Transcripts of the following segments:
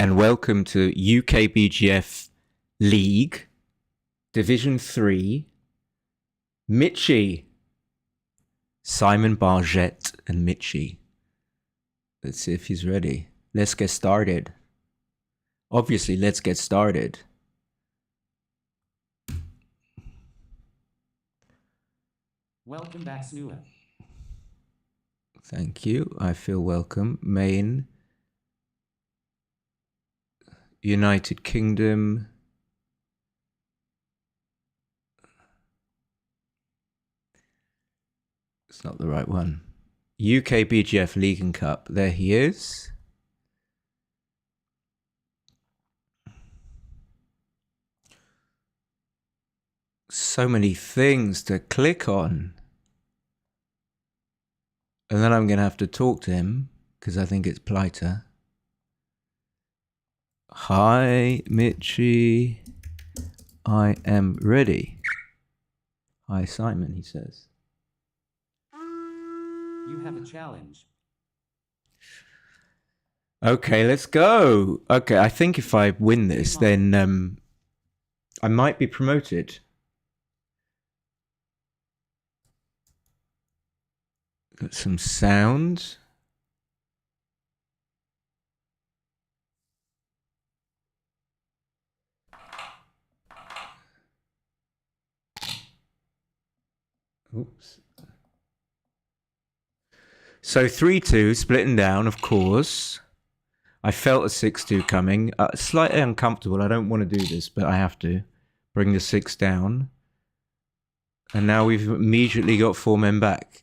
and welcome to UKBGF League, Division 3, Michy, Simon Barget and Michy. Let's see if he's ready. Let's get started. Obviously, let's get started. Welcome back, Snua. Thank you. I feel welcome. Main, United Kingdom. It's not the right one. UKBGF League and Cup. There he is. So many things to click on. And then I'm going to have to talk to him because I think it's Pleiter. Hi, Michy. I am ready. Hi, Simon, he says. You have a challenge. Okay, let's go. Okay, I think if I win this, then I might be promoted. Got some sound. Oops. So 3-2, splitting down, of course. I felt a 6-2 coming. Slightly uncomfortable. I don't want to do this, but I have to. Bring the 6 down. And now we've immediately got 4 men back.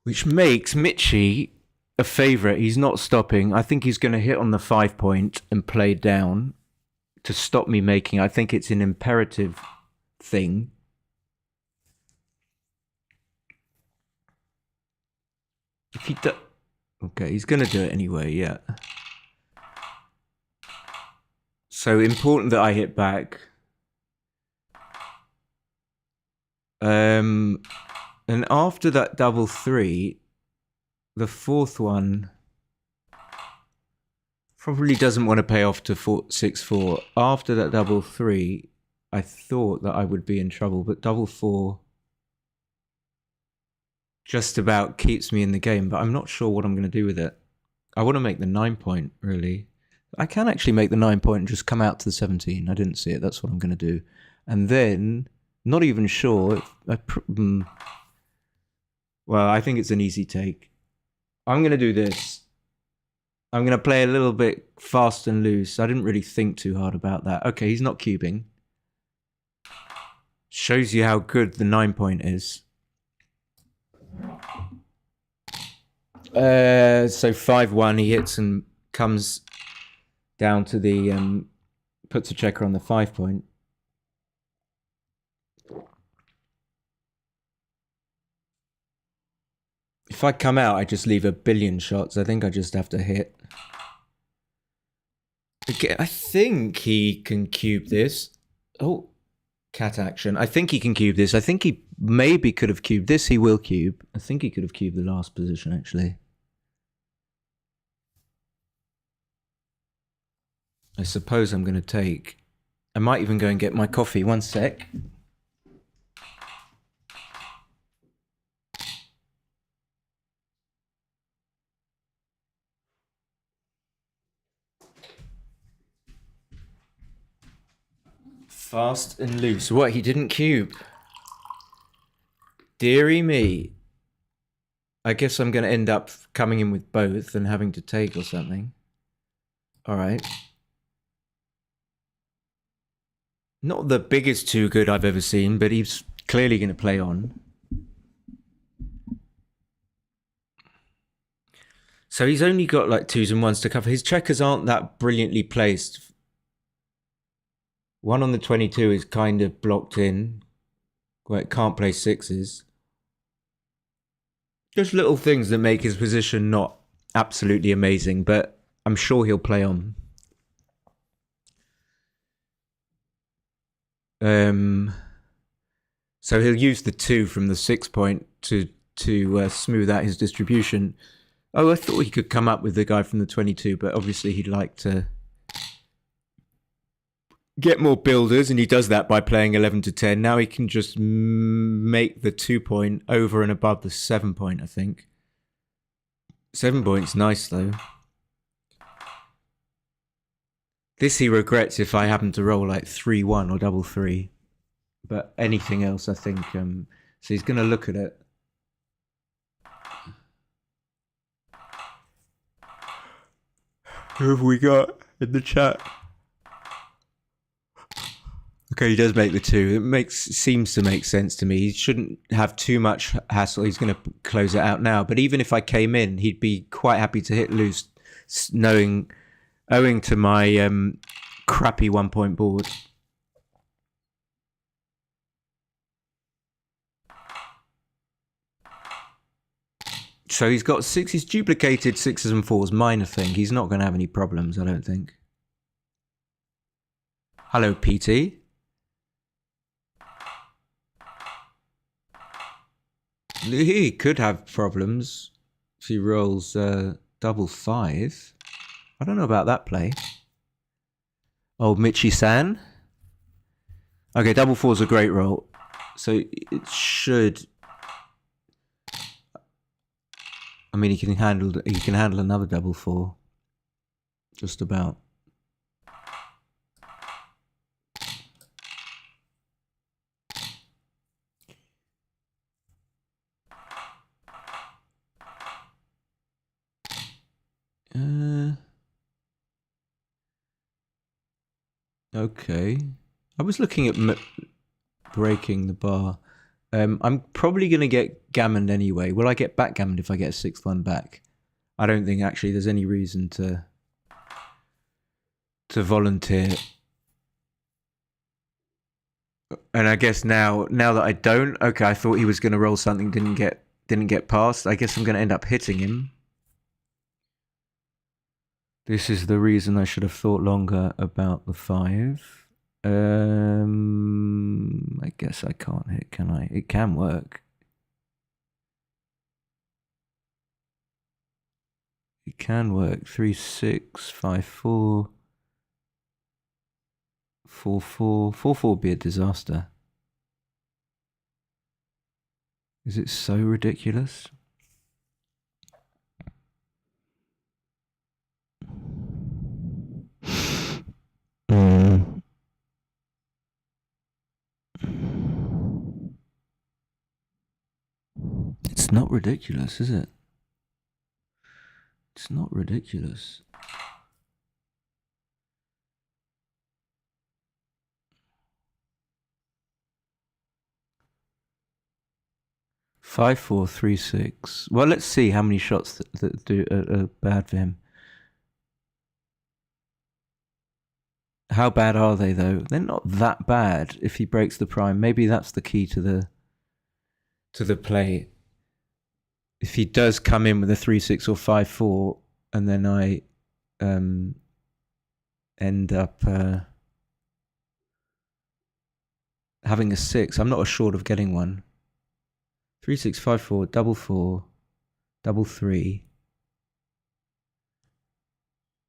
Which makes Michy a favourite. He's not stopping. I think he's going to hit on the 5 point and play down to stop me making. I think it's an imperative thing. If he does... Okay, he's going to do it anyway, yeah. So important that I hit back. And after that double 3, the 4th one probably doesn't want to pay off to 6-4. After that double 3, I thought that I would be in trouble, but double 4 just about keeps me in the game, but I'm not sure what I'm going to do with it. I want to make the 9 point, really. I can actually make the 9 point and just come out to the 17. I didn't see it. That's what I'm going to do. And then, not even sure. Well, I think it's an easy take. I'm going to do this. I'm going to play a little bit fast and loose. I didn't really think too hard about that. Okay, he's not cubing. Shows you how good the 9 point is. So 5-1, he hits and comes down to the, puts a checker on the 5 point. If I come out, I just leave a billion shots. I think I just have to hit. Again, I think he can cube this. Oh, cat action. I think he can cube this. I think he maybe could have cubed this. He will cube. I think he could have cubed the last position, actually. I suppose I'm going to take... I might even go and get my coffee. 1 sec. Fast and loose. What? He didn't cube. Deary me. I guess I'm going to end up coming in with both and having to take or something. All right. Not the biggest too good I've ever seen, but he's clearly going to play on. So he's only got like 2s and 1s to cover. His checkers aren't that brilliantly placed. 1 on the 22 is kind of blocked in, where it can't play 6s. Just little things that make his position not absolutely amazing, but I'm sure he'll play on. So he'll use the 2 from the 6 point to smooth out his distribution. Oh, I thought he could come up with the guy from the 22, but obviously he'd like to get more builders, and he does that by playing 11 to 10. Now he can just make the 2 point over and above the 7 point, I think. 7 point's nice, though. This he regrets if I happen to roll like 3-1 or double 3. But anything else, I think. So he's going to look at it. Who have we got in the chat? Okay, he does make the 2. It seems to make sense to me. He shouldn't have too much hassle. He's going to close it out now. But even if I came in, he'd be quite happy to hit loose, owing to my crappy 1 point board. So he's got 6. He's duplicated 6s and 4s. Minor thing. He's not going to have any problems, I don't think. Hello, PT. He could have problems if he rolls double 5. I don't know about that play. Oh, Michy-san. Okay, double 4's a great roll. So it should... I mean, he can handle another double 4. Just about. Okay. I was looking at breaking the bar. I'm probably going to get gammoned anyway. Will I get backgammoned if I get a 6th one back? I don't think actually there's any reason to volunteer. And I guess now that I don't, okay, I thought he was going to roll something, didn't get past. I guess I'm going to end up hitting him. This is the reason I should have thought longer about the 5. I guess I can't hit, can I? It can work. It can work. 3, 6, 5, 4. 4, 4. 4, 4 would be a disaster. Is it so ridiculous? It's not ridiculous, is it? It's not ridiculous. Five, 4, 3, 6. Well, let's see how many shots that are bad for him. How bad are they, though? They're not that bad if he breaks the prime. Maybe that's the key to the play. If he does come in with a 3, 6 or 5, 4, and then I end up having a 6, I'm not assured of getting one. 3, 6, 5, 4, double 4, double 3,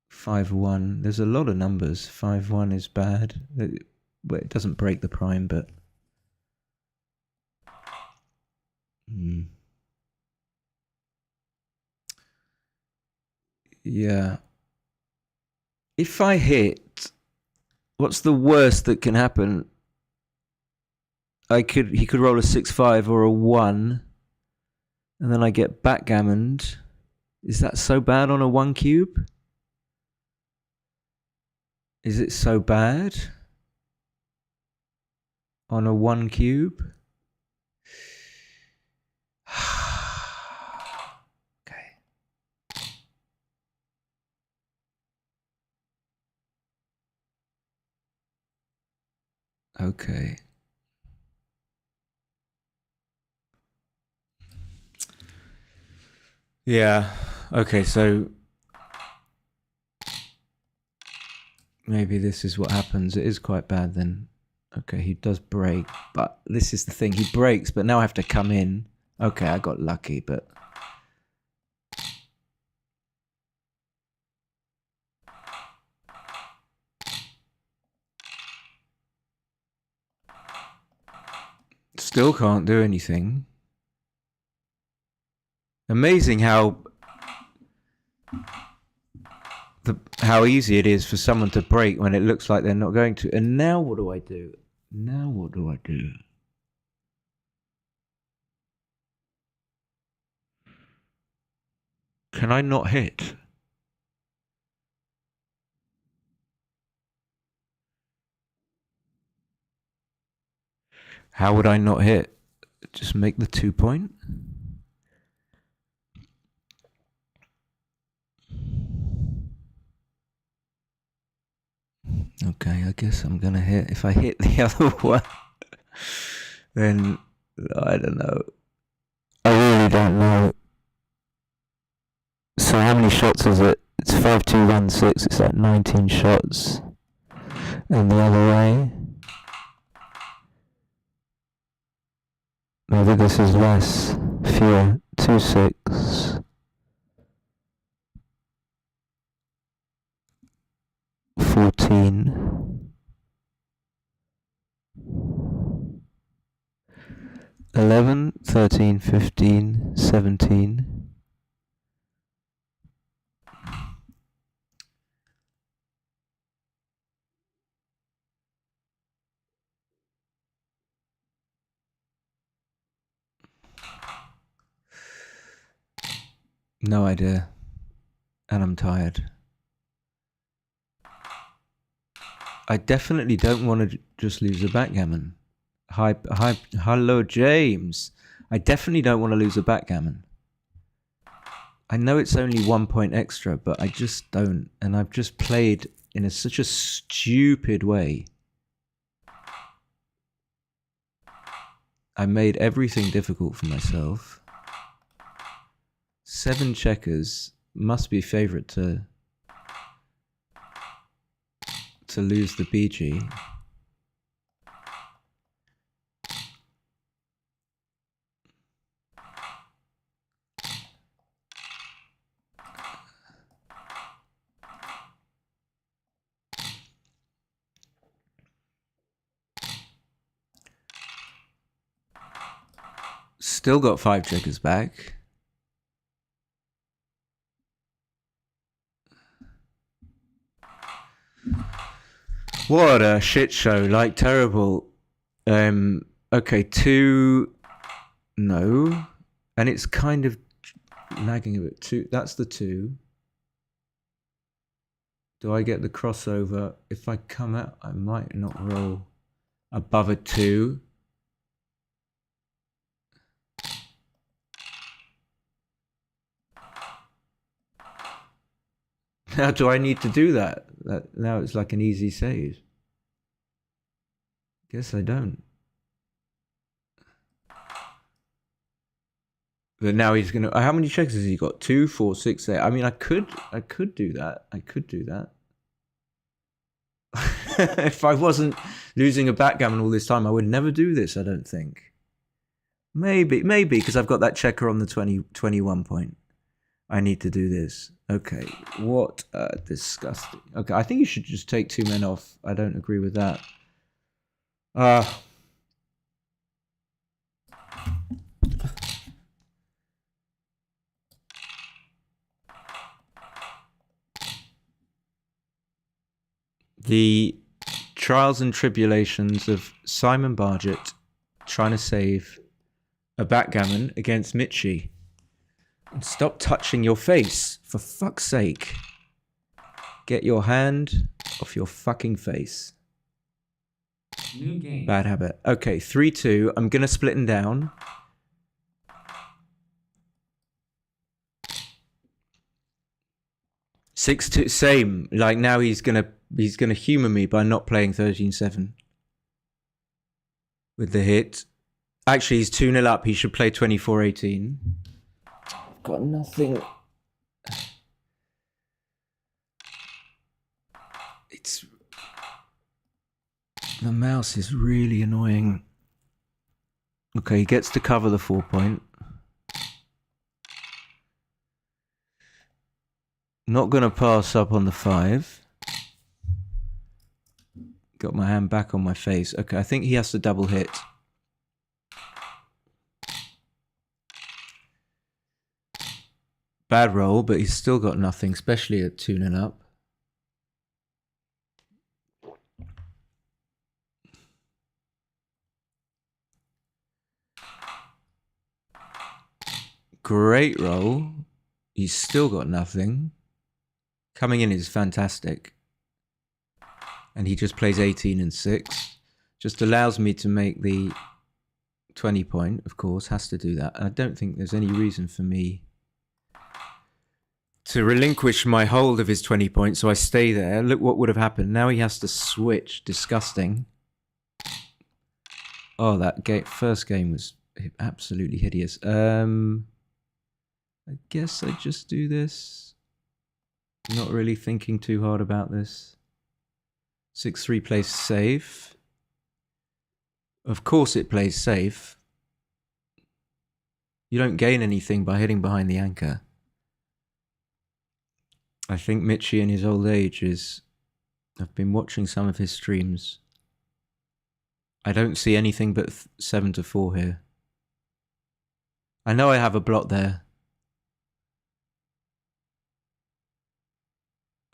5, 1. There's a lot of numbers. 5, 1 is bad. It doesn't break the prime, but... Yeah. If I hit, what's the worst that can happen? He could roll a 6, 5 or a 1, and then I get backgammoned. Is that so bad on a 1 cube? Is it so bad on a 1 cube? Okay. Yeah. Okay, so maybe this is what happens. It is quite bad then. Okay, he does break, but this is the thing. He breaks, but now I have to come in. Okay, I got lucky, but... Still can't do anything. Amazing how easy it is for someone to break when it looks like they're not going to. And now what do I do? Now what do I do? Can I not hit? How would I not hit? Just make the 2 point? Okay, I guess I'm gonna hit. If I hit the other one, then I don't know. I really don't know. So how many shots is it? It's 5216. It's like 19 shots. And the other way. Maybe this is less. Fewer. 26. 14. 11, 13, 15, 17. No idea. And I'm tired. I definitely don't want to just lose a backgammon. Hello, James. I definitely don't want to lose a backgammon. I know it's only 1 point extra, but I just don't. And I've just played in such a stupid way. I made everything difficult for myself. 7 checkers must be favourite to lose the BG. Still got 5 checkers back. What a shit show, like terrible. Okay, 2, no. And it's kind of lagging a bit. 2, that's the 2. Do I get the crossover? If I come out, I might not roll above a 2. Now do I need to do that? Now it's like an easy save. Guess I don't. But now he's gonna. How many checks has he got? 2, 4, 6, 8. I mean, I could do that. I could do that. If I wasn't losing a backgammon all this time, I would never do this. I don't think. Maybe because I've got that checker on the 21 point. I need to do this. Okay, what disgusting. Okay, I think you should just take 2 men off. I don't agree with that. The trials and tribulations of Simon Barget trying to save a backgammon against Michy. And stop touching your face, for fuck's sake. Get your hand off your fucking face. New game. Bad habit. Okay, 3-2. I'm gonna split him down. 6-2. Same. Like now he's gonna humour me by not playing 13-7 with the hit. Actually, he's 2-0 up. He should play 24-18. Got nothing. It's the mouse is really annoying. Okay, he gets to cover the 4 point. Not gonna pass up on the 5. Got my hand back on my face. Okay, I think he has to double hit. Bad roll, but he's still got nothing, especially at 2-0 up. Great roll. He's still got nothing. Coming in is fantastic. And he just plays 18 and 6. Just allows me to make the 20 point, of course. Has to do that. I don't think there's any reason for me to relinquish my hold of his 20 points, so I stay there. Look what would have happened. Now he has to switch. Disgusting. Oh, that first game was absolutely hideous. I guess I just do this. Not really thinking too hard about this. 6-3 plays safe. Of course it plays safe. You don't gain anything by hitting behind the anchor. I think Michy in his old age is... I've been watching some of his streams. I don't see anything but 7-4 here. I know I have a blot there.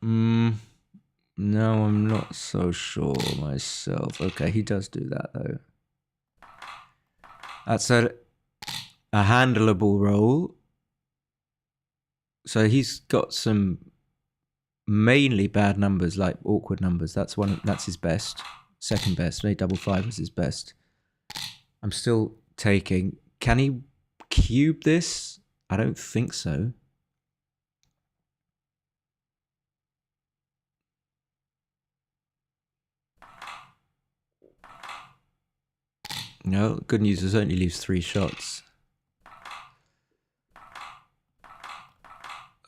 No, I'm not so sure myself. Okay, he does do that though. That's a handleable roll. So he's got some mainly bad numbers, like awkward numbers. That's his best. Second best. Maybe 5 was his best. I'm still taking. Can he cube this? I don't think so. No, good news is only leaves 3 shots.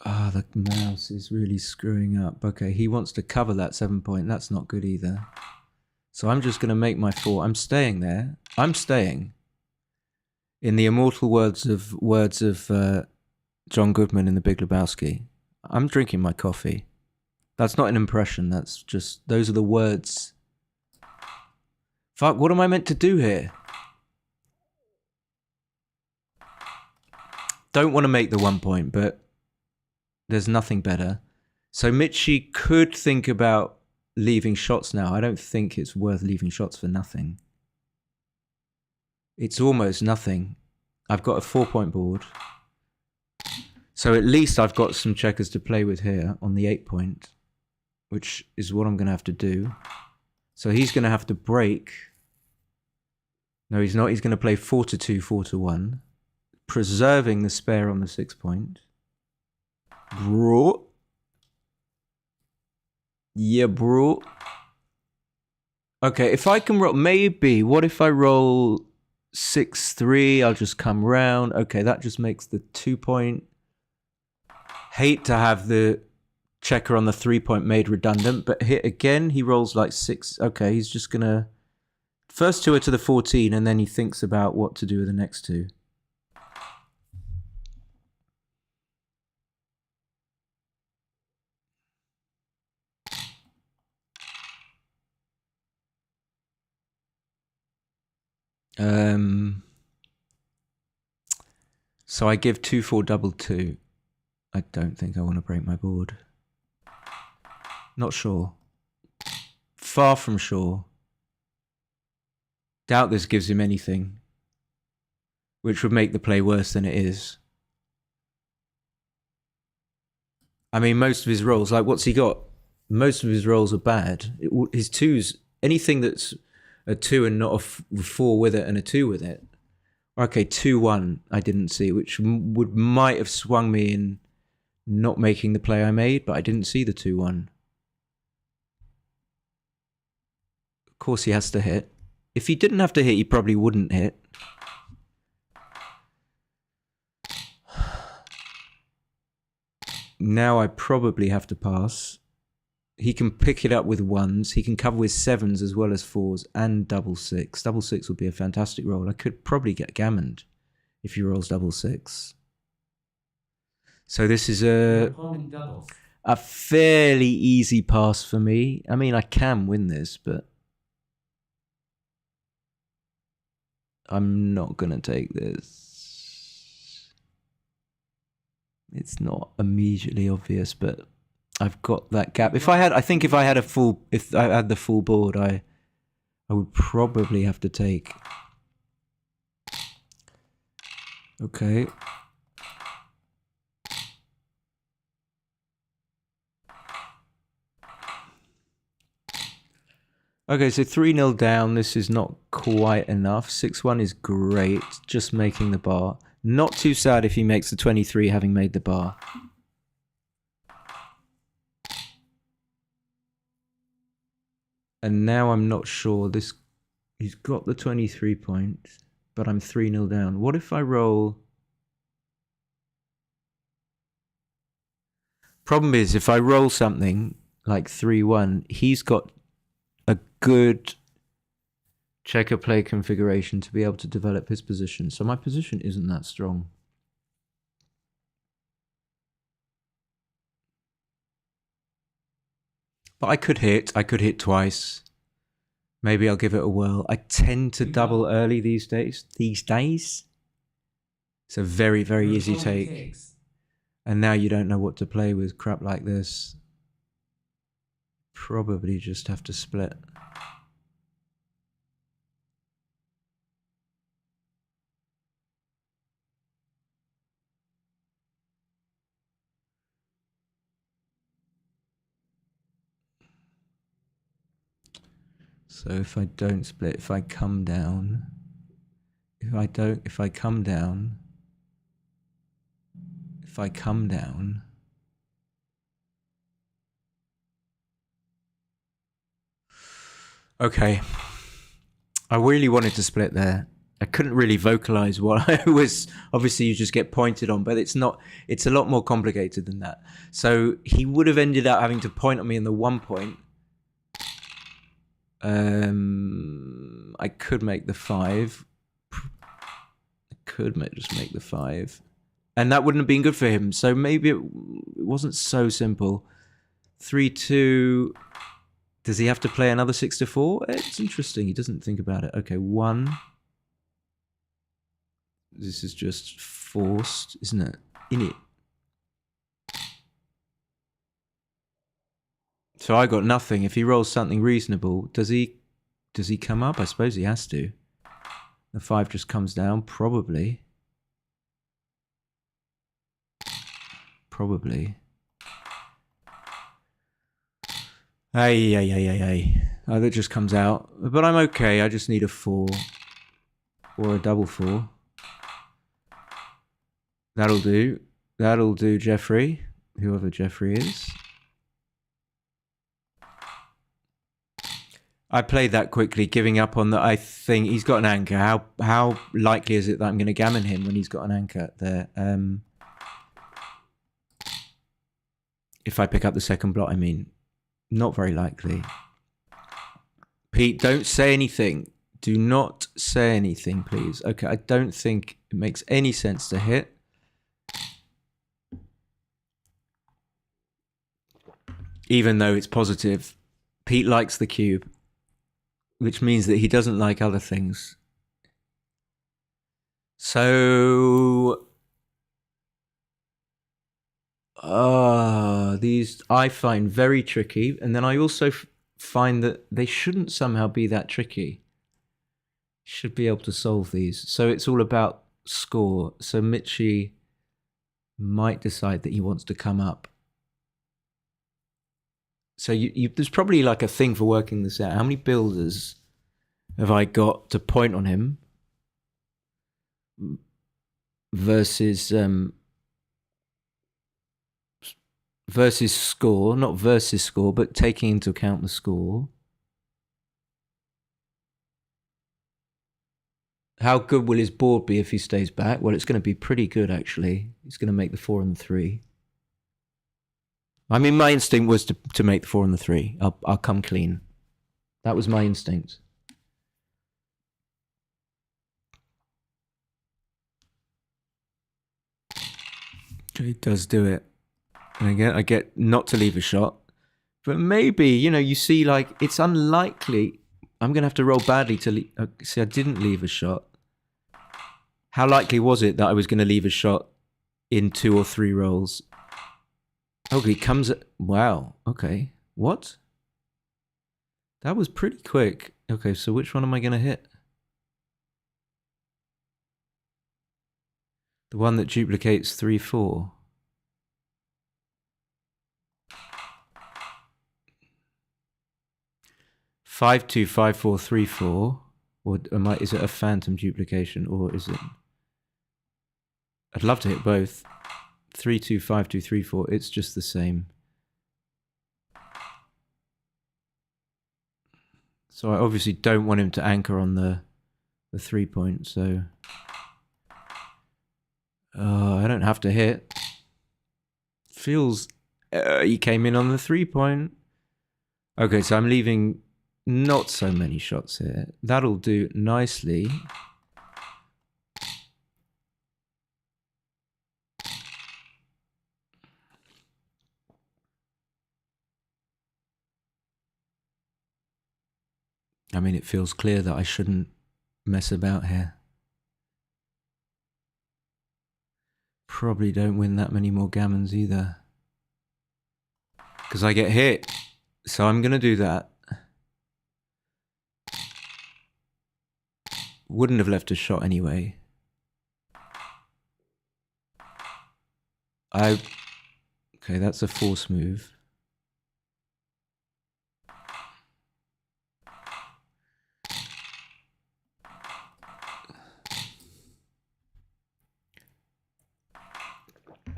Ah, the mouse is really screwing up. Okay, he wants to cover that 7 point. That's not good either. So I'm just going to make my 4. I'm staying there. I'm staying. In the immortal words of John Goodman in The Big Lebowski, I'm drinking my coffee. That's not an impression. That's just, those are the words. Fuck, what am I meant to do here? Don't want to make the 1 point, but there's nothing better. So Michy could think about leaving shots now. I don't think it's worth leaving shots for nothing. It's almost nothing. I've got a 4-point board. So at least I've got some checkers to play with here on the 8 point, which is what I'm going to have to do. So he's going to have to break. No, he's not. He's going to play 4-2, 4-1, preserving the spare on the 6 point. Bro. Yeah, bro. Okay, if I can roll, maybe, what if I roll 6-3? I'll just come round. Okay, that just makes the 2 point. Hate to have the checker on the 3 point made redundant, but hit again, he rolls like 6. Okay, he's just gonna... First 2 are to the 14, and then he thinks about what to do with the next 2. So I give 2-4 double 2. I don't think I want to break my board. Not sure. Far from sure. Doubt this gives him anything, which would make the play worse than it is. I mean, most of his rolls, like what's he got? Most of his rolls are bad. His 2s, anything that's a 2 and not a 4 with it and a 2 with it. Okay, 2-1 I didn't see, which might have swung me in not making the play I made, but I didn't see the 2-1. Of course he has to hit. If he didn't have to hit, he probably wouldn't hit. Now I probably have to pass. He can pick it up with 1s. He can cover with 7s as well as 4s and double 6. Double 6 would be a fantastic roll. I could probably get gammoned if he rolls double 6. So this is a fairly easy pass for me. I mean, I can win this, but I'm not going to take this. It's not immediately obvious, but I've got that gap. If I had the full board, I would probably have to take. Okay. Okay, so 3-0 down. This is not quite enough. 6-1 is great. Just making the bar. Not too sad if he makes the 23 having made the bar. And now I'm not sure. He's got the 23 points, but I'm 3-0 down. What if I roll? Problem is, if I roll something like 3-1, he's got a good checker play configuration to be able to develop his position. So my position isn't that strong. But I could hit twice. Maybe I'll give it a whirl. I tend to double early these days. It's a very, very easy take. And now you don't know what to play with crap like this. Probably just have to split. So if I don't split, if I come down, if I come down, okay. I really wanted to split there. I couldn't really vocalize what I was. Obviously, you just get pointed on, but it's not. It's a lot more complicated than that. So he would have ended up having to point on me in the 1 point. I could make the 5. Just make the 5. And that wouldn't have been good for him. So maybe it wasn't so simple. 3-2. Does he have to play another 6-4? It's interesting. He doesn't think about it. Okay, 1. This is just forced, isn't it? In it. So I got nothing. If he rolls something reasonable, does he come up? I suppose he has to. The 5 just comes down, probably. Ay. Oh, that just comes out. But I'm okay. I just need a 4. Or a double 4. That'll do. That'll do, Jeffrey. Whoever Jeffrey is. I played that quickly, giving up on that. I think he's got an anchor. How likely is it that I'm going to gammon him when he's got an anchor there? If I pick up the second block, I mean, not very likely. Pete, don't say anything. Do not say anything, please. Okay, I don't think it makes any sense to hit. Even though it's positive. Pete likes the cube. Which means that he doesn't like other things. So... these I find very tricky. And then I also find that they shouldn't somehow be that tricky. Should be able to solve these. So it's all about score. So Michy might decide that he wants to come up. So there's probably like a thing for working this out. How many builders have I got to point on him versus score? Not versus score, but taking into account the score. How good will his board be if he stays back? Well, it's going to be pretty good, actually. He's going to make the 4 and the 3. I mean, my instinct was to make the 4 and the 3. I'll come clean. That was my instinct. He does do it. And again, I get not to leave a shot. But maybe, you see, like, it's unlikely. I'm going to have to roll badly to see, I didn't leave a shot. How likely was it that I was going to leave a shot in 2 or 3 rolls. Okay, comes... Wow, okay. What? That was pretty quick. Okay, so which one am I going to hit? The one that duplicates 3, 4. Five, 2, 5, 4, 3, 4. Or is it a phantom duplication, or is it... I'd love to hit both. 3, 2, 5, 2, 3, 4. It's just the same. So I obviously don't want him to anchor on the 3 point, so... I don't have to hit. Feels... he came in on the 3 point. Okay, so I'm leaving not so many shots here. That'll do nicely. I mean, it feels clear that I shouldn't mess about here. Probably don't win that many more gammons either. Because I get hit. So I'm going to do that. Wouldn't have left a shot anyway. Okay, that's a force move.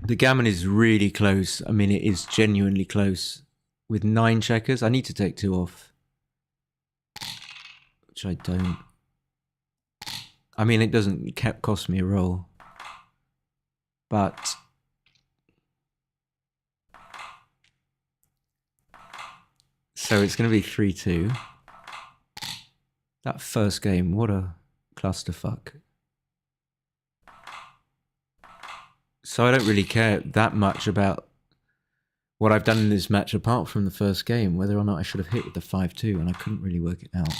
The gammon is really close. I mean, it is genuinely close. With 9 checkers, I need to take 2 off. Which I don't. I mean, it doesn't cost me a roll. But... So it's going to be 3-2. That first game, what a clusterfuck. So I don't really care that much about what I've done in this match apart from the first game, whether or not I should have hit with the 5-2, and I couldn't really work it out.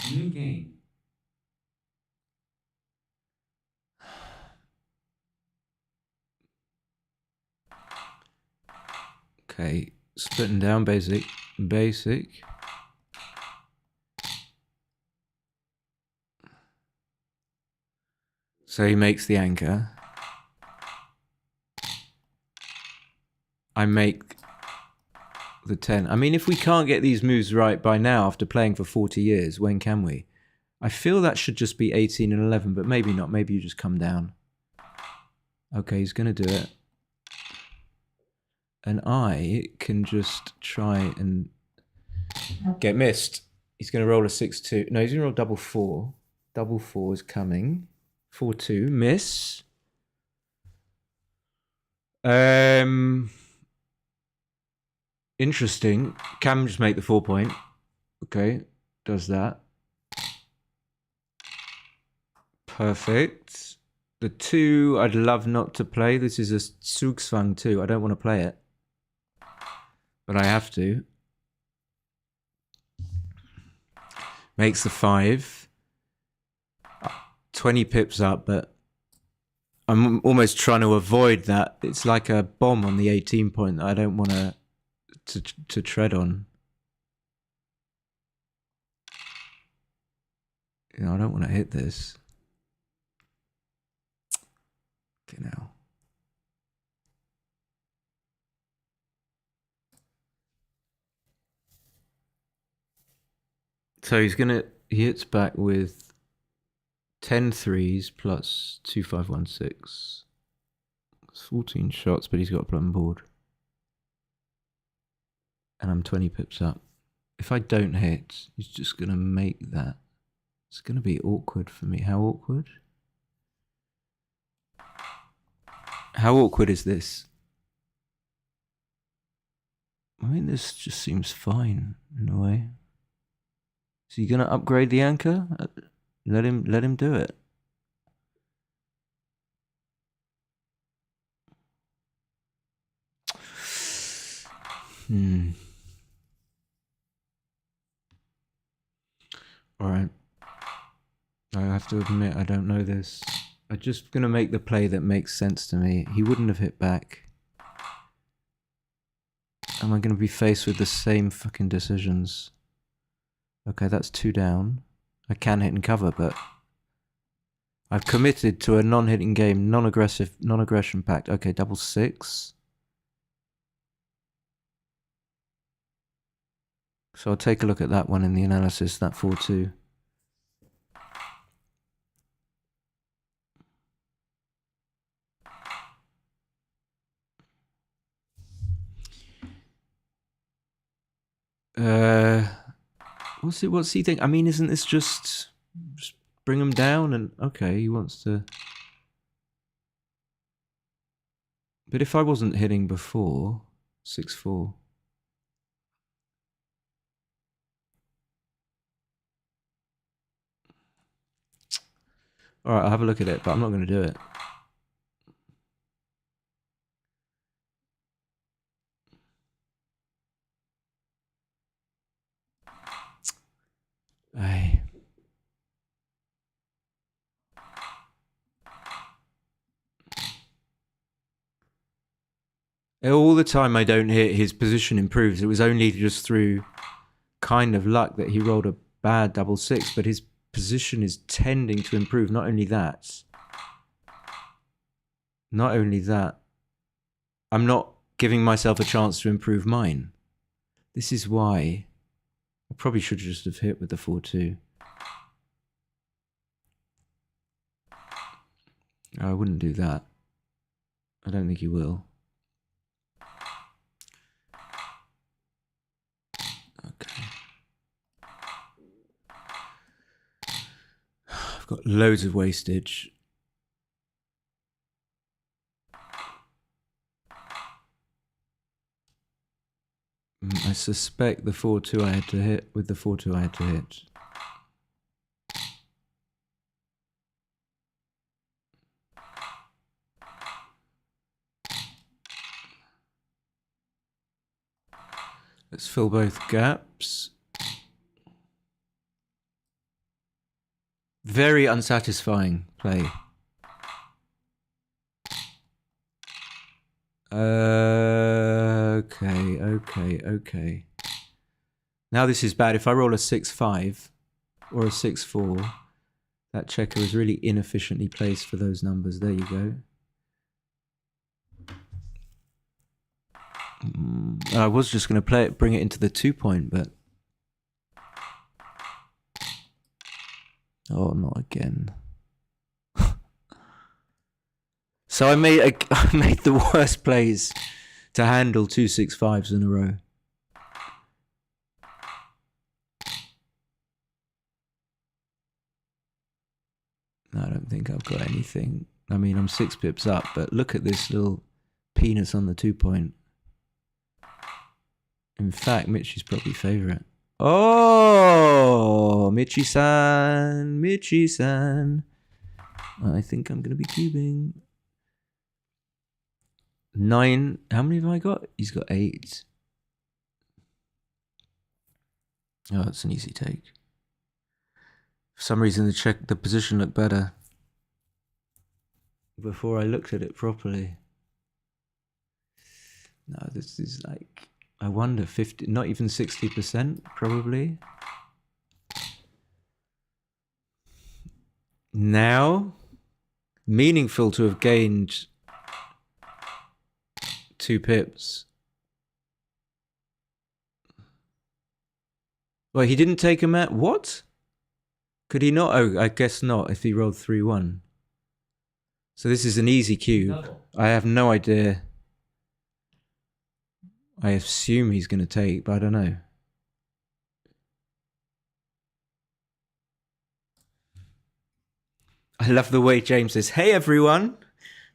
New game. Okay, splitting down, basic. So he makes the anchor. I make the 10. I mean, if we can't get these moves right by now after playing for 40 years, when can we? I feel that should just be 18 and 11, but maybe not. Maybe you just come down. Okay, he's going to do it. And I can just try and get missed. He's going to roll a 6-2. No, he's going to roll double 4. Double 4 is coming. 4-2. Miss. Interesting. Can just make the 4 point. Okay, does that. Perfect. The 2, I'd love not to play. This is a Zugzwang 2. I don't want to play it. But I have to. Makes the 5. 20 pips up, but I'm almost trying to avoid that. It's like a bomb on the 18 point that I don't want to tread on. You know, I don't want to hit this. Okay, now. So he hits back with 10 threes plus 2, 5, 1, 6. It's 14 shots, but he's got a plum board. And I'm 20 pips up. If I don't hit, he's just going to make that. It's going to be awkward for me. How awkward? How awkward is this? I mean, this just seems fine in a way. Is he going to upgrade the anchor? Let him do it. Alright. I have to admit, I don't know this. I'm just going to make the play that makes sense to me. He wouldn't have hit back. Am I going to be faced with the same fucking decisions? Okay, that's 2 down. I can hit and cover, but I've committed to a non-hitting game, non-aggression pact. Okay, double 6. So I'll take a look at that one in the analysis, that 4-2. What's he think? I mean, isn't this just bring him down and okay, he wants to. But if I wasn't hitting before, 6-4. Alright, I'll have a look at it, but I'm not going to do it. Aye. All the time I don't hit, his position improves. It was only just through kind of luck that he rolled a bad double 6, but his position is tending to improve. Not only that, I'm not giving myself a chance to improve mine. This is why I probably should just have hit with the 4-2. I wouldn't do that. I don't think he will. Okay. I've got loads of wastage. I suspect the 4-2 I had to hit. With the 4-2 I had to hit. Let's fill both gaps. Very unsatisfying play. Okay. Now this is bad. If I roll a 6-5 or a 6-4, that checker is really inefficiently placed for those numbers. There you go. I was just going to play it, bring it into the 2-point, but oh, not again. So I made the worst plays to handle 2 6-5s in a row. I don't think I've got anything. I mean, I'm 6 pips up, but look at this little penis on the 2-point. In fact, Michy's probably favourite. Oh, Michy-san. I think I'm going to be cubing. 9. How many have I got? He's got 8. Oh, that's an easy take. For some reason, the position looked better before I looked at it properly. No, this is like, I wonder, 50, not even 60%, probably. Now, meaningful to have gained 2 pips. Well, he didn't take a mat. What? Could he not? Oh, I guess not if he rolled 3-1. So this is an easy cube. Double. I have no idea. I assume he's going to take, but I don't know. I love the way James says, "Hey everyone,"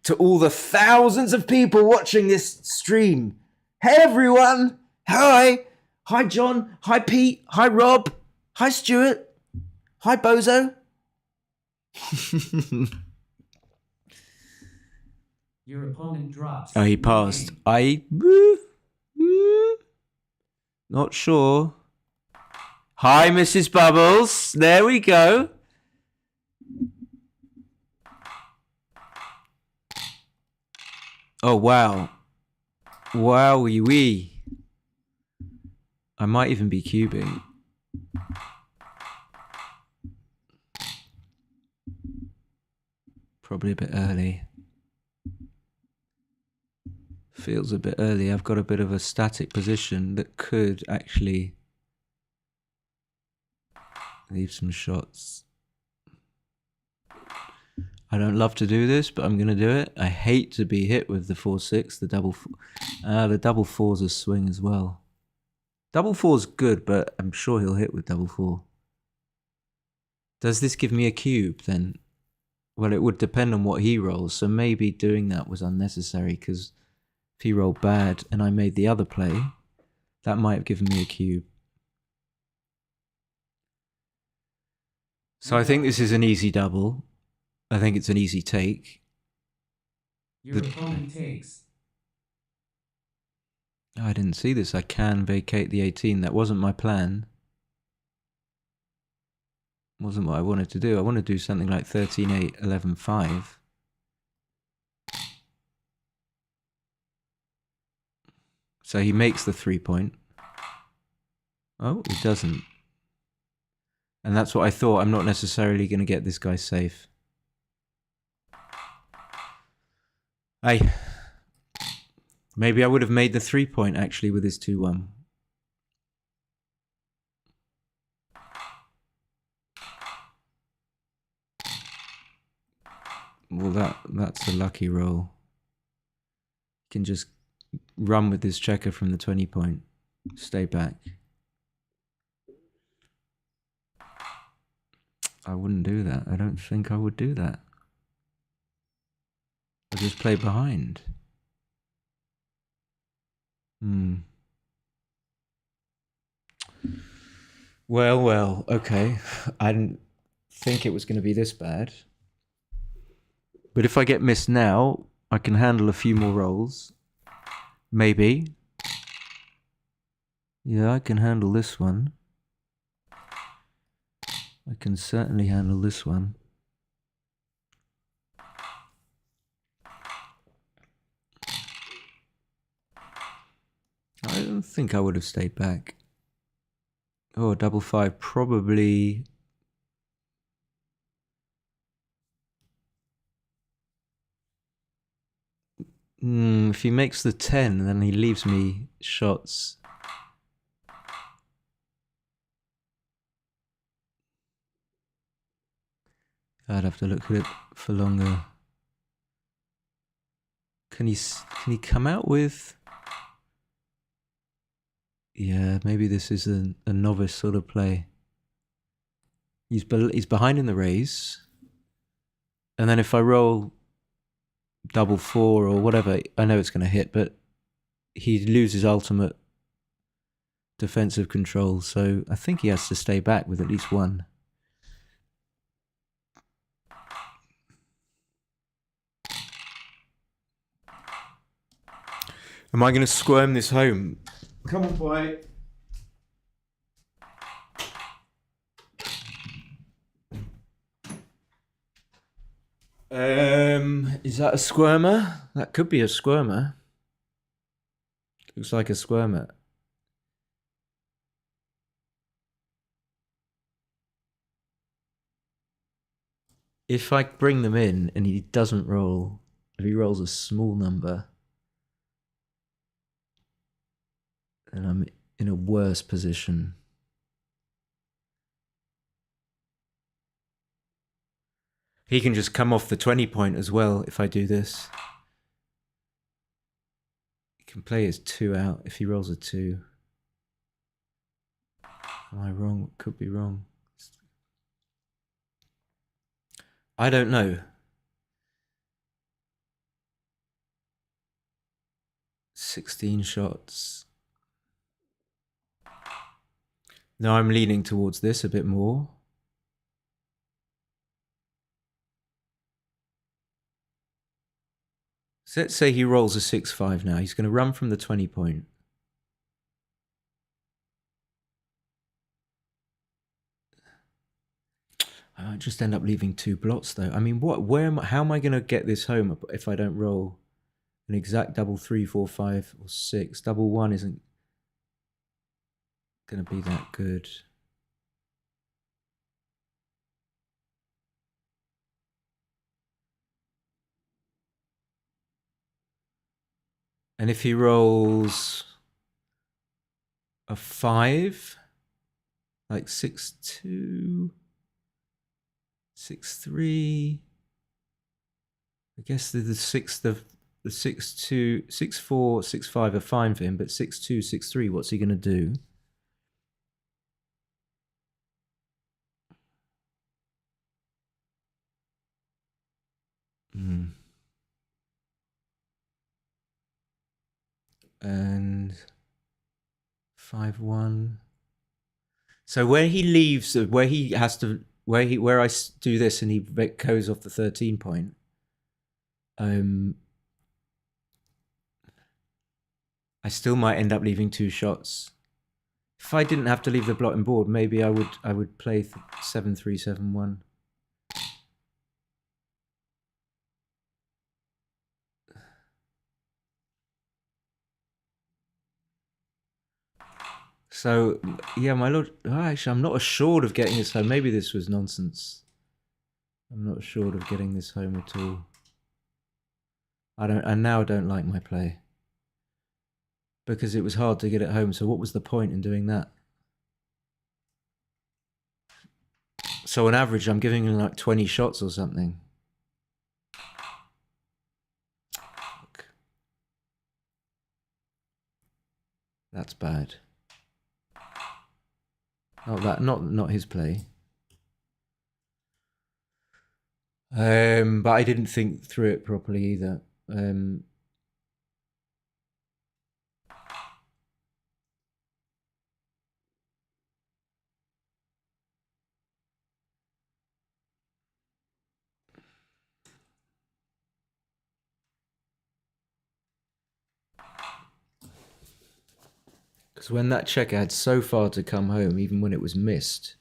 to all the thousands of people watching this stream. Hey everyone. Hi. Hi John. Hi Pete. Hi Rob. Hi Stuart. Hi Bozo. Your opponent drops. Oh, he passed. Not sure. Hi, Mrs. Bubbles. There we go. Oh, wow. Wowie. I might even be cubing. Probably a bit early. Feels a bit early. I've got a bit of a static position that could actually leave some shots. I don't love to do this, but I'm going to do it. I hate to be hit with the 4-6, the double 4. The double 4's a swing as well. Double 4's good, but I'm sure he'll hit with double 4. Does this give me a cube then? Well, it would depend on what he rolls, so maybe doing that was unnecessary, because if he rolled bad and I made the other play, that might have given me a cube. So I think this is an easy double. I think it's an easy take. Your opponent takes. I didn't see this. I can vacate the 18. That wasn't my plan. Wasn't what I wanted to do. I want to do something like 13-8, 11-5. So he makes the 3-point. Oh, he doesn't. And that's what I thought. I'm not necessarily going to get this guy safe. Maybe I would have made the 3-point actually with his 2-1. Well, that's a lucky roll. You can just run with this checker from the 20-point. Stay back. I wouldn't do that. I don't think I would do that. I'll just play behind. Well, okay. I didn't think it was going to be this bad. But if I get missed now, I can handle a few more rolls. Maybe. Yeah, I can handle this one. I can certainly handle this one. I don't think I would have stayed back. Oh, double 5 probably. If he makes the 10, then he leaves me shots. I'd have to look at it for longer. Can he come out with? Yeah, maybe this is a novice sort of play. He's behind in the raise, and then if I roll double 4 or whatever, I know it's going to hit, but he loses ultimate defensive control, so I think he has to stay back with at least one. Am I going to squirm this home? Come on, boy. Is that a squirmer? That could be a squirmer. Looks like a squirmer. If I bring them in and he doesn't roll, if he rolls a small number, then I'm in a worse position. He can just come off the 20-point as well if I do this. He can play his 2 out if he rolls a 2. Am I wrong? Could be wrong. I don't know. 16 shots. Now I'm leaning towards this a bit more. So let's say he rolls a 6-5 now. He's going to run from the 20-point. I just end up leaving 2 blots though. I mean, how am I going to get this home if I don't roll an exact double 3, 4, 5, or 6? Double 1 isn't going to be that good. And if he rolls a 5, like 6, 2, 6, 3, I guess the 6, 2, 6, 4, 6, 5 are fine for him, but 6, 2, 6, 3, what's he going to do? And 5, 1. So where he leaves, where he has to, where I do this and he goes off the 13 point, I still might end up leaving 2 shots. If I didn't have to leave the blotting board, maybe I would play 7, 3, 7, 1. So yeah, my lord. Oh, actually, I'm not assured of getting this home. Maybe this was nonsense. I'm not assured of getting this home at all. I now don't like my play because it was hard to get it home. So what was the point in doing that? So on average, I'm giving him like 20 shots or something. Fuck. That's bad. Not his play. But I didn't think through it properly either. Because when that checker had so far to come home, even when it was missed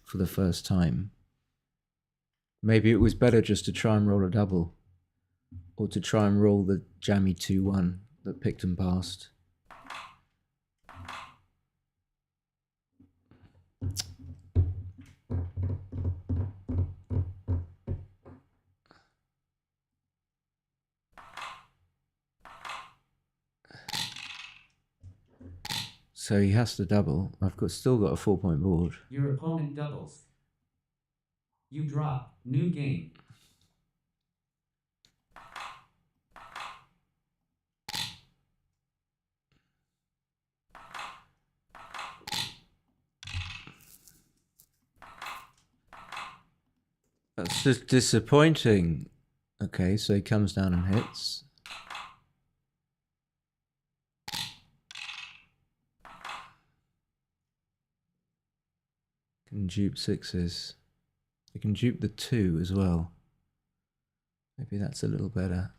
for the first time, maybe it was better just to try and roll a double, or to try and roll the jammy 2-1 that picked and passed. So he has to double. Still got a 4-point board. Your opponent doubles. You drop. New game. That's just disappointing. Okay, so he comes down and hits. Can dupe 6s. I can dupe the 2 as well. Maybe that's a little better.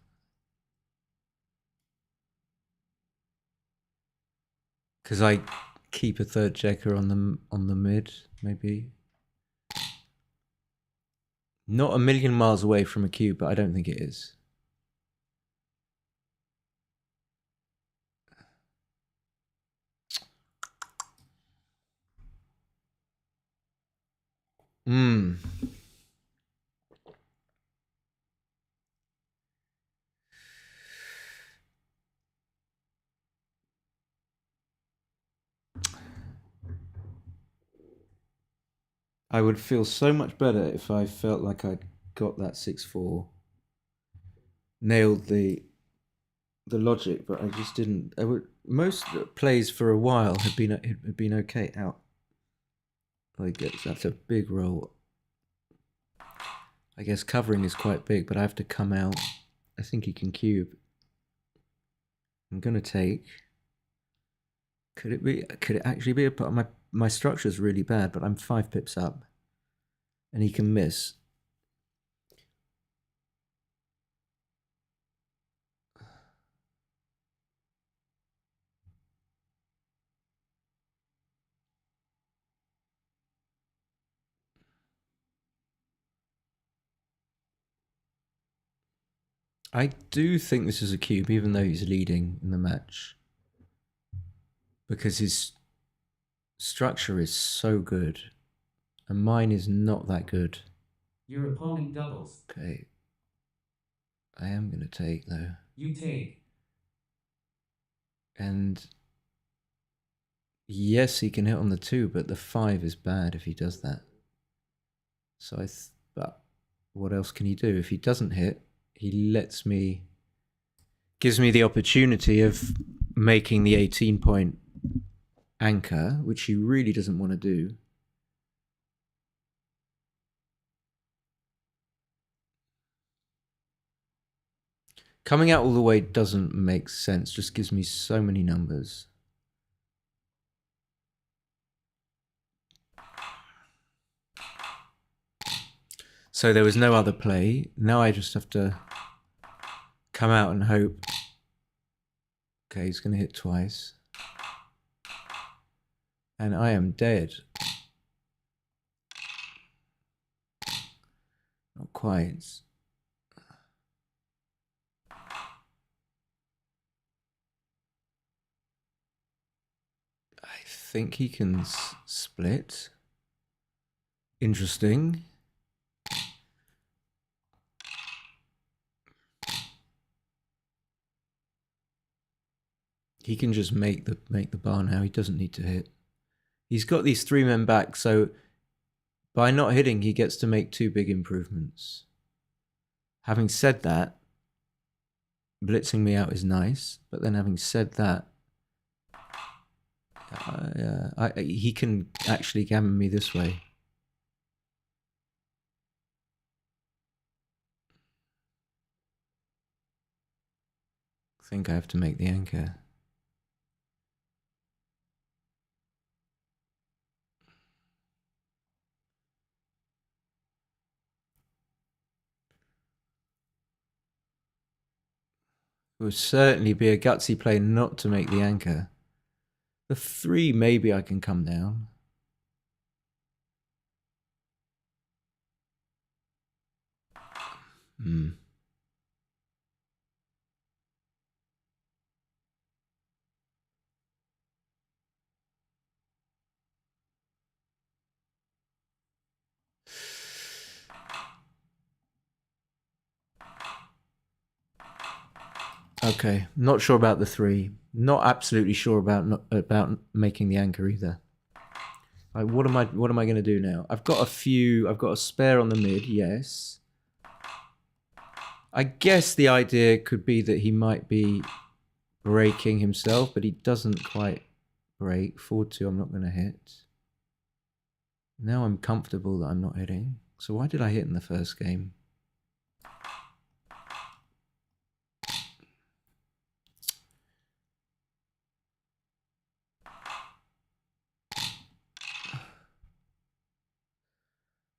Because I keep a 3rd checker on the mid, maybe. Not a million miles away from a cube, but I don't think it is. I would feel so much better if I felt like I'd got that 6-4, nailed the logic, but I just didn't. Most plays for a while had been okay out. That's a big roll. I guess covering is quite big, but I have to come out. I think he can cube. I'm gonna take. Could it actually be a part? My structure's really bad, but I'm 5 pips up, and he can miss. I do think this is a cube, even though he's leading in the match. Because his structure is so good. And mine is not that good. Your opponent doubles. Okay. I am going to take, though. You take. And yes, he can hit on the 2, but the 5 is bad if he does that. So but what else can he do? If he doesn't hit, he gives me the opportunity of making the 18-point anchor, which he really doesn't want to do. Coming out all the way doesn't make sense, just gives me so many numbers. So there was no other play. Now I just have to come out and hope. Okay, he's going to hit twice. And I am dead. Not quite. I think he can split. Interesting. He can just make the bar now. He doesn't need to hit. He's got these 3 men back, so by not hitting, he gets to make 2 big improvements. Having said that, blitzing me out is nice, but then having said that, he can actually gammon me this way. I think I have to make the anchor. It would certainly be a gutsy play not to make the anchor. The 3, maybe I can come down. Okay, not sure about the 3. Not absolutely sure about making the anchor either. What am I going to do now? I've got a spare on the mid, yes. I guess the idea could be that he might be breaking himself, but he doesn't quite break. 4-2, I'm not going to hit. Now I'm comfortable that I'm not hitting. So why did I hit in the first game?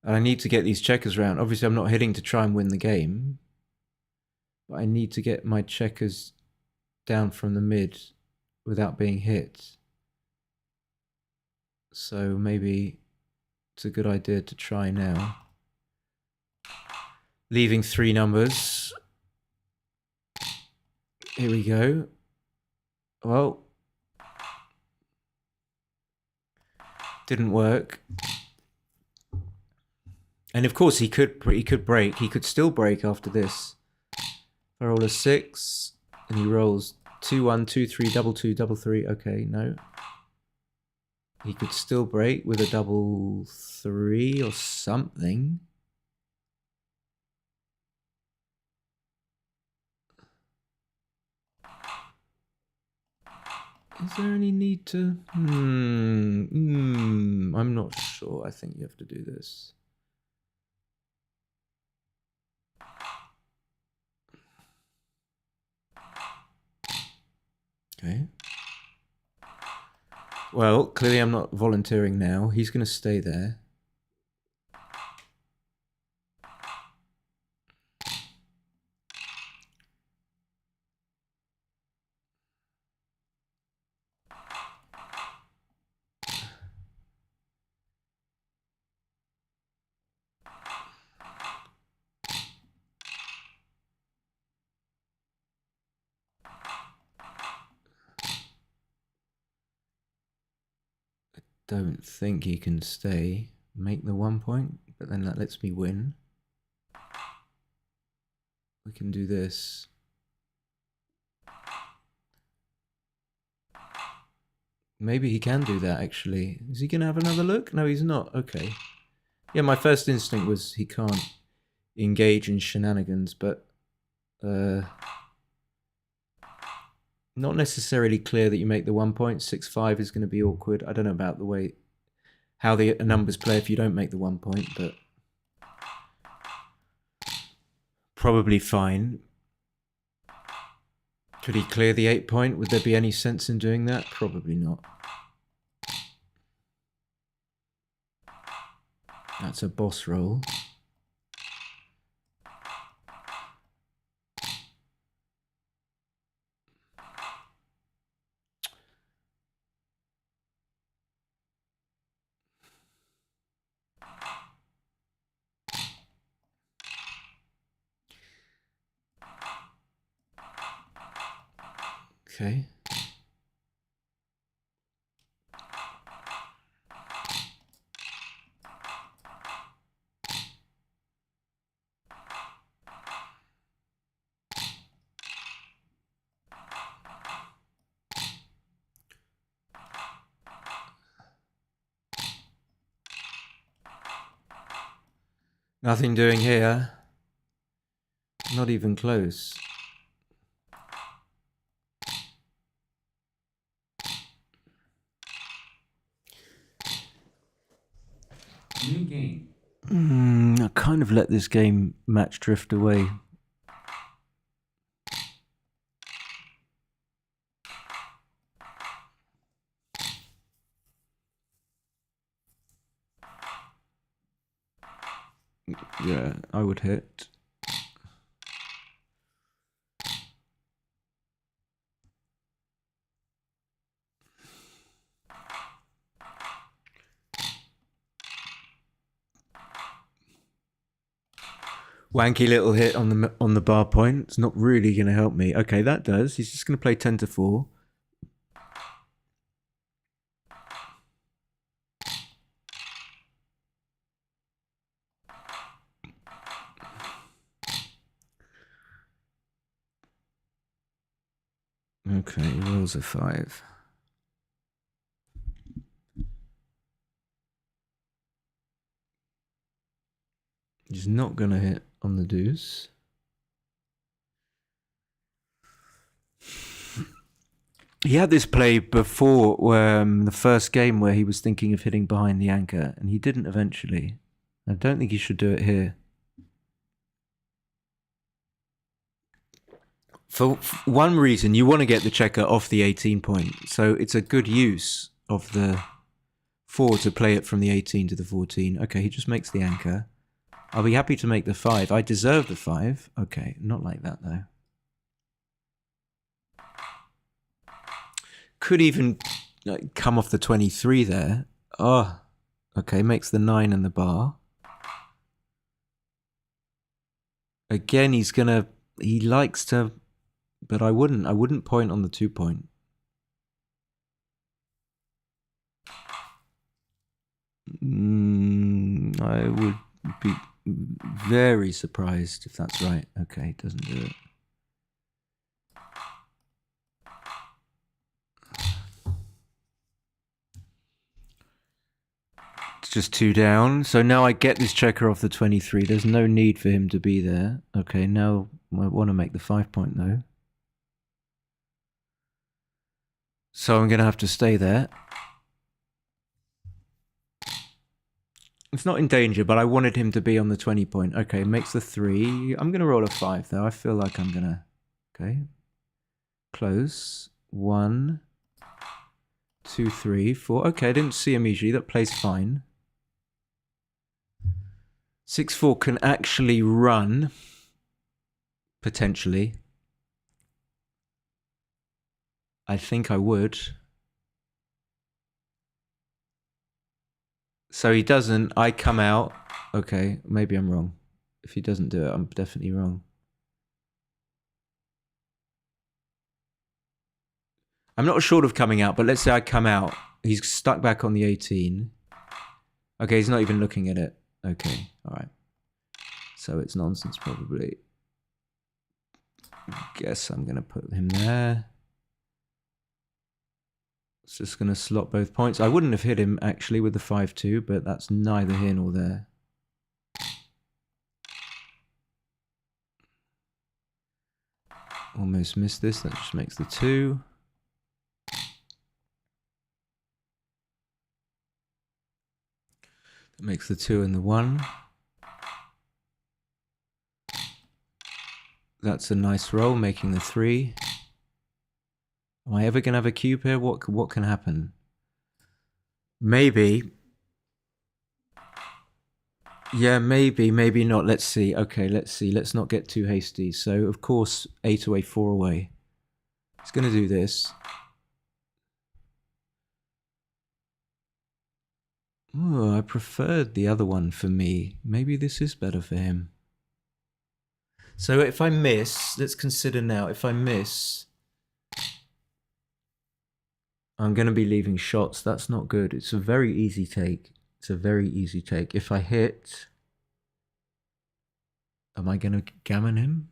I need to get these checkers round. Obviously, I'm not hitting to try and win the game. But I need to get my checkers down from the mid without being hit. So maybe it's a good idea to try now. Leaving 3 numbers. Here we go. Well, didn't work. And of course he could break. He could still break after this. If I roll a 6 and he rolls 2-1, 2-3, double 2, double 3. Okay, no. He could still break with a double 3 or something. Is there any need to... I'm not sure. I think you have to do this. Okay. Well, clearly I'm not volunteering now. He's going to stay there. don't think he can stay. Make the 1 point, but then that lets me win. We can do this. Maybe he can do that, actually. Is he going to have another look? No, he's not. Okay. Yeah, my first instinct was he can't engage in shenanigans, but not necessarily clear that you make the 1 point. 6-5 is going to be awkward. I don't know about the way how the numbers play if you don't make the 1 point, but probably fine. Could he clear the 8 point? Would there be any sense in doing that? Probably not. That's a boss roll. Okay. Nothing doing here. Not even close. New game. I kind of let this game match drift away. Yeah, I would hit. Wanky little hit on the bar point. It's not really going to help me. Okay, that does. He's just going to play 10-4. Okay, he rolls a 5. He's not going to hit on the deuce. He had this play before the first game where he was thinking of hitting behind the anchor, and he didn't eventually. I don't think he should do it here. For one reason, you want to get the checker off the 18 point, so it's a good use of the 4 to play it from the 18 to the 14. Okay, he just makes the anchor. I'll be happy to make the 5. I deserve the 5. Okay, not like that though. Could even come off the 23 there. Oh, okay, makes the 9 and the bar. Again, he likes to, but I wouldn't point on the 2 point. I would be very surprised if that's right. Okay, doesn't do it. It's just 2 down. So now I get this checker off the 23. There's no need for him to be there. Okay, now I want to make the 5 point though. So I'm going to have to stay there. It's not in danger, but I wanted him to be on the 20 point. Okay, makes the 3. I'm going to roll a 5 though. I feel like I'm going to... Okay. Close. 1, 2, 3, 4. Okay, I didn't see a Michy. That plays fine. 6-4 can actually run. Potentially. I think I would. So he doesn't. I come out. Okay, maybe I'm wrong. If he doesn't do it, I'm definitely wrong. I'm not short of coming out, but let's say I come out. He's stuck back on the 18. Okay, he's not even looking at it. Okay, all right. So it's nonsense probably. Guess I'm going to put him there. It's just going to slot both points. I wouldn't have hit him actually with the 5-2, but that's neither here nor there. Almost missed this. That just makes the 2. That makes the 2 and the 1. That's a nice roll, making the 3. Am I ever going to have a cube here? What can happen? Maybe. Yeah, maybe, maybe not. Let's see. Okay, let's see. Let's not get too hasty. So, of course, 8 away, 4 away. He's going to do this. Oh, I preferred the other one for me. Maybe this is better for him. So if I miss, let's consider now, if I miss, I'm going to be leaving shots. That's not good. It's a very easy take. It's a very easy take. If I hit, am I going to gammon him?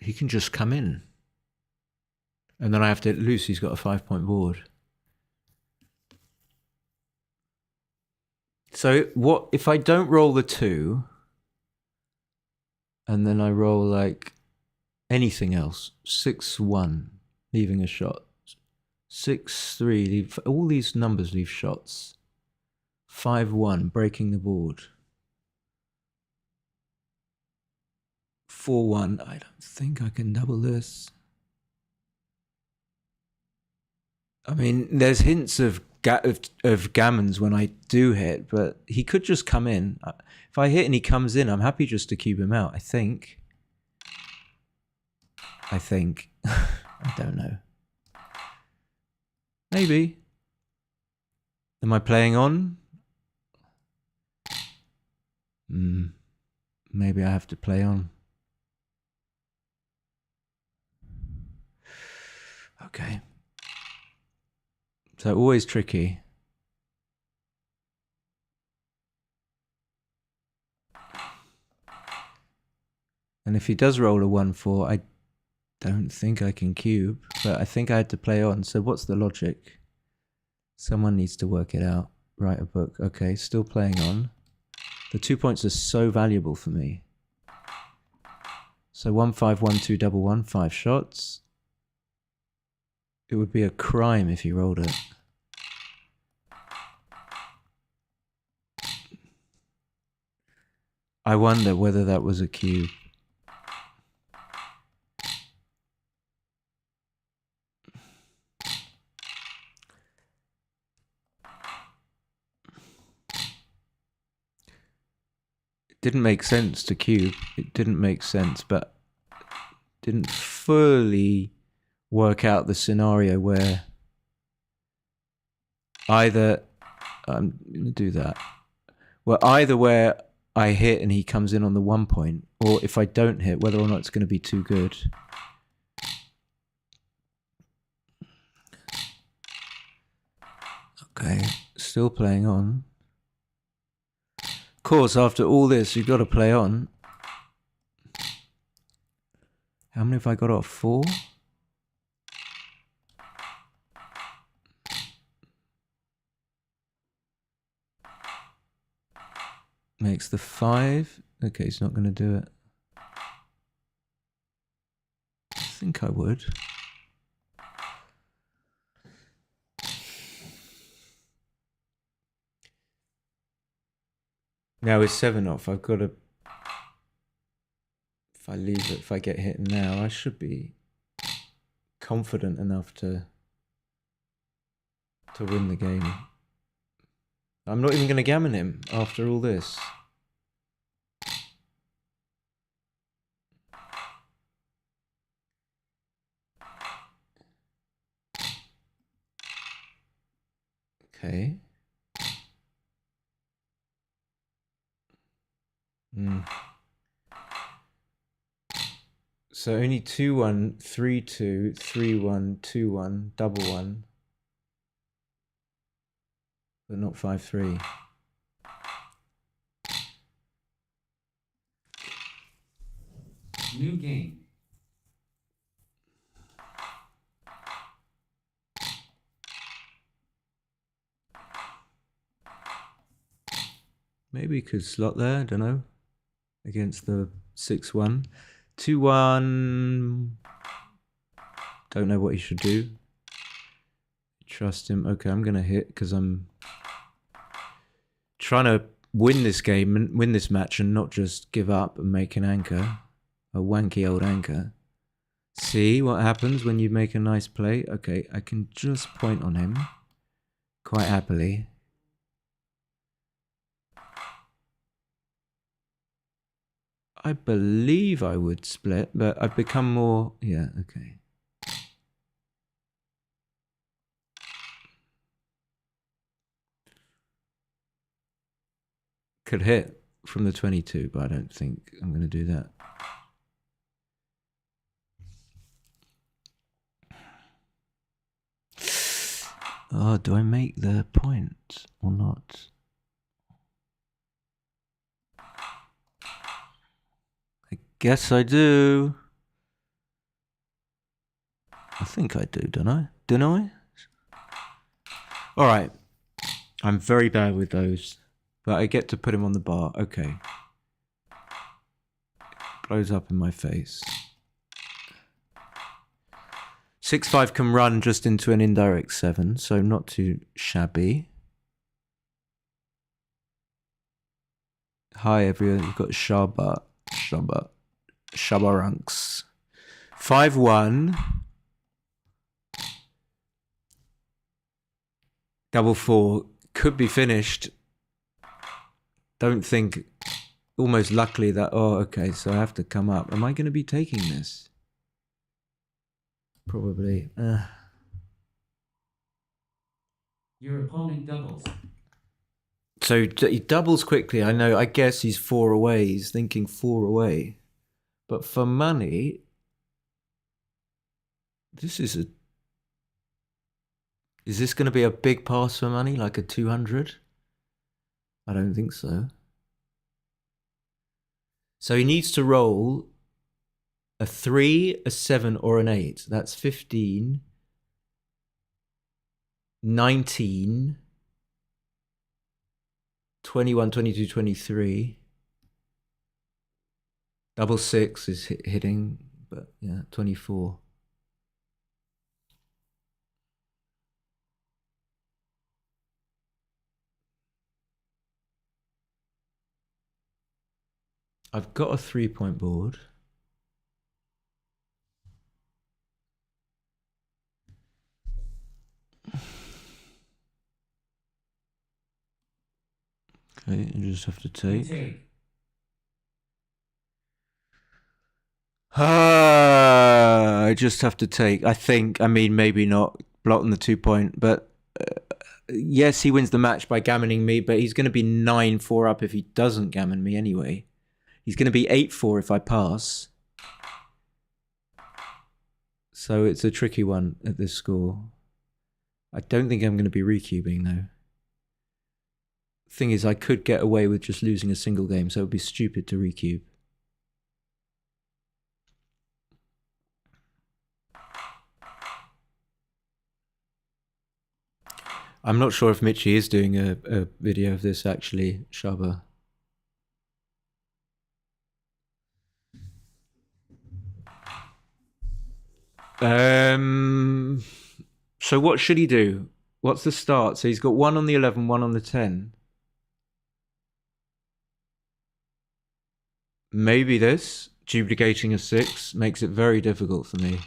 He can just come in. And then I have to hit loose. He's got a 5-point board. So what if I don't roll the 2 and then I roll like anything else? 6-1, leaving a shot. 6-3, leave all these numbers leave shots. 5-1, breaking the board. 4-1, I don't think I can double this. I mean, there's hints of gammons when I do hit, but he could just come in. If I hit and he comes in, I'm happy just to cube him out, I think. I don't know. Maybe. Am I playing on? Maybe I have to play on. Okay. So always tricky. And if he does roll a 1-4, I don't think I can cube, but I think I had to play on. So what's the logic? Someone needs to work it out. Write a book. Okay, still playing on. The 2 points are so valuable for me. So 1-5, 1-2, double 1, 5 shots. It would be a crime if he rolled it. I wonder whether that was a cube. It didn't make sense to cube. It didn't make sense, but didn't fully work out the scenario where either I'm going to do that. Well, either where I hit and he comes in on the 1 point, or if I don't hit, whether or not it's going to be too good. Okay, still playing on. Of course, after all this, you've got to play on. How many have I got off? 4? Makes the 5. Okay, he's not going to do it. I think I would. Now with 7 off, I've got to... If I leave it, if I get hit now, I should be confident enough to win the game. I'm not even going to gammon him after all this. Okay. So only 2-1, 3-2, 3-1, 2-1, double one. But not 5-3. New game. Maybe he could slot there, I don't know. Against the 6-1. 2-1. Don't know what he should do. Trust him. Okay, I'm going to hit because I'm trying to win this game and win this match and not just give up and make an anchor. A wanky old anchor. See what happens when you make a nice play? Okay, I can just point on him quite happily. I believe I would split, but I've become more... Yeah, okay. Could hit from the 22, but I don't think I'm going to do that. Oh, do I make the point or not? I guess I do. I think I do, don't I? Don't I? All right. I'm very bad with those, but I get to put him on the bar. Okay. Blows up in my face. 6-5 can run just into an indirect 7, so not too shabby. Hi everyone, you've got Shabarunks. 5-1. Double 4 could be finished. Don't think, almost luckily that, oh, okay, so I have to come up. Am I going to be taking this? Probably. Your opponent doubles. So he doubles quickly. I know. I guess he's 4 away. He's thinking 4 away. But for money, this is a... Is this going to be a big pass for money, like a 200? I don't think so. So he needs to roll a 3, a 7, or an 8. That's 15, 19, 21, 22, 23. Double 6 is hitting, but yeah, 24. I've got a 3-point board. Okay, you just have to take. I just have to take. I think, I mean, maybe not blotting the 2-point, but yes, he wins the match by gammoning me, but he's going to be 9-4 up if he doesn't gammon me anyway. He's going to be 8-4 if I pass. So it's a tricky one at this score. I don't think I'm going to be recubing though. Thing is, I could get away with just losing a single game, so it would be stupid to recube. I'm not sure if Michy is doing a video of this actually, Shaba. So what should he do? What's the start? So he's got 1 on the 11, 1 on the 10. Maybe this, duplicating a 6, makes it very difficult for me.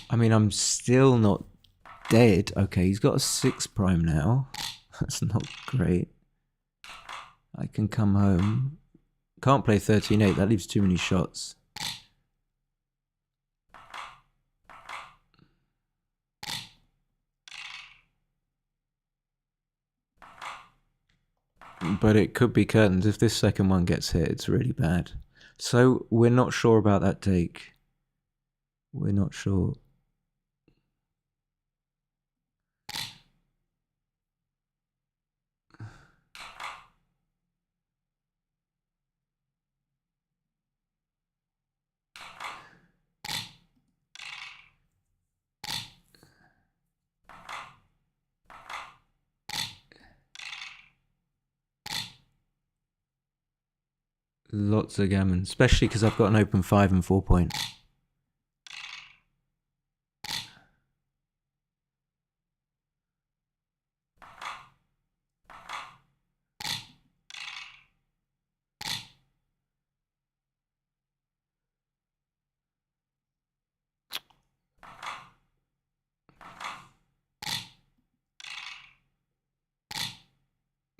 I mean, I'm still not dead. Okay, he's got a 6 prime now. That's not great. I can come home. Can't play 13-8. That leaves too many shots. But it could be curtains. If this second one gets hit, it's really bad. So we're not sure about that take. We're not sure. Lots of gammon, especially because I've got an open 5 and 4 point.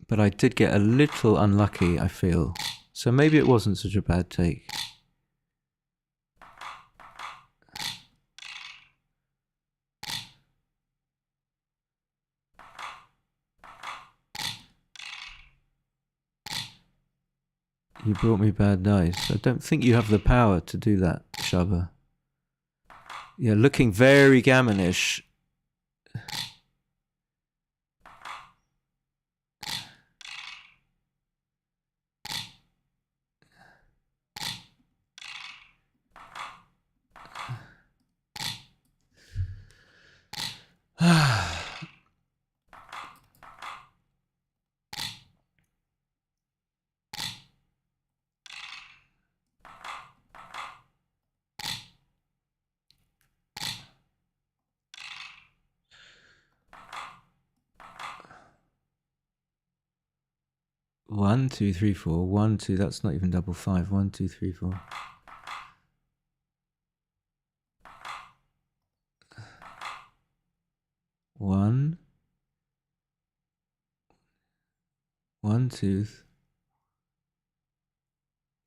But I did get a little unlucky, I feel. So maybe it wasn't such a bad take. You brought me bad dice. I don't think you have the power to do that, Shaba. Yeah, looking very gammonish. One, two, three, four. 1, 2. That's not even double 5. 1, 2, 3, 4. One, 1, 2,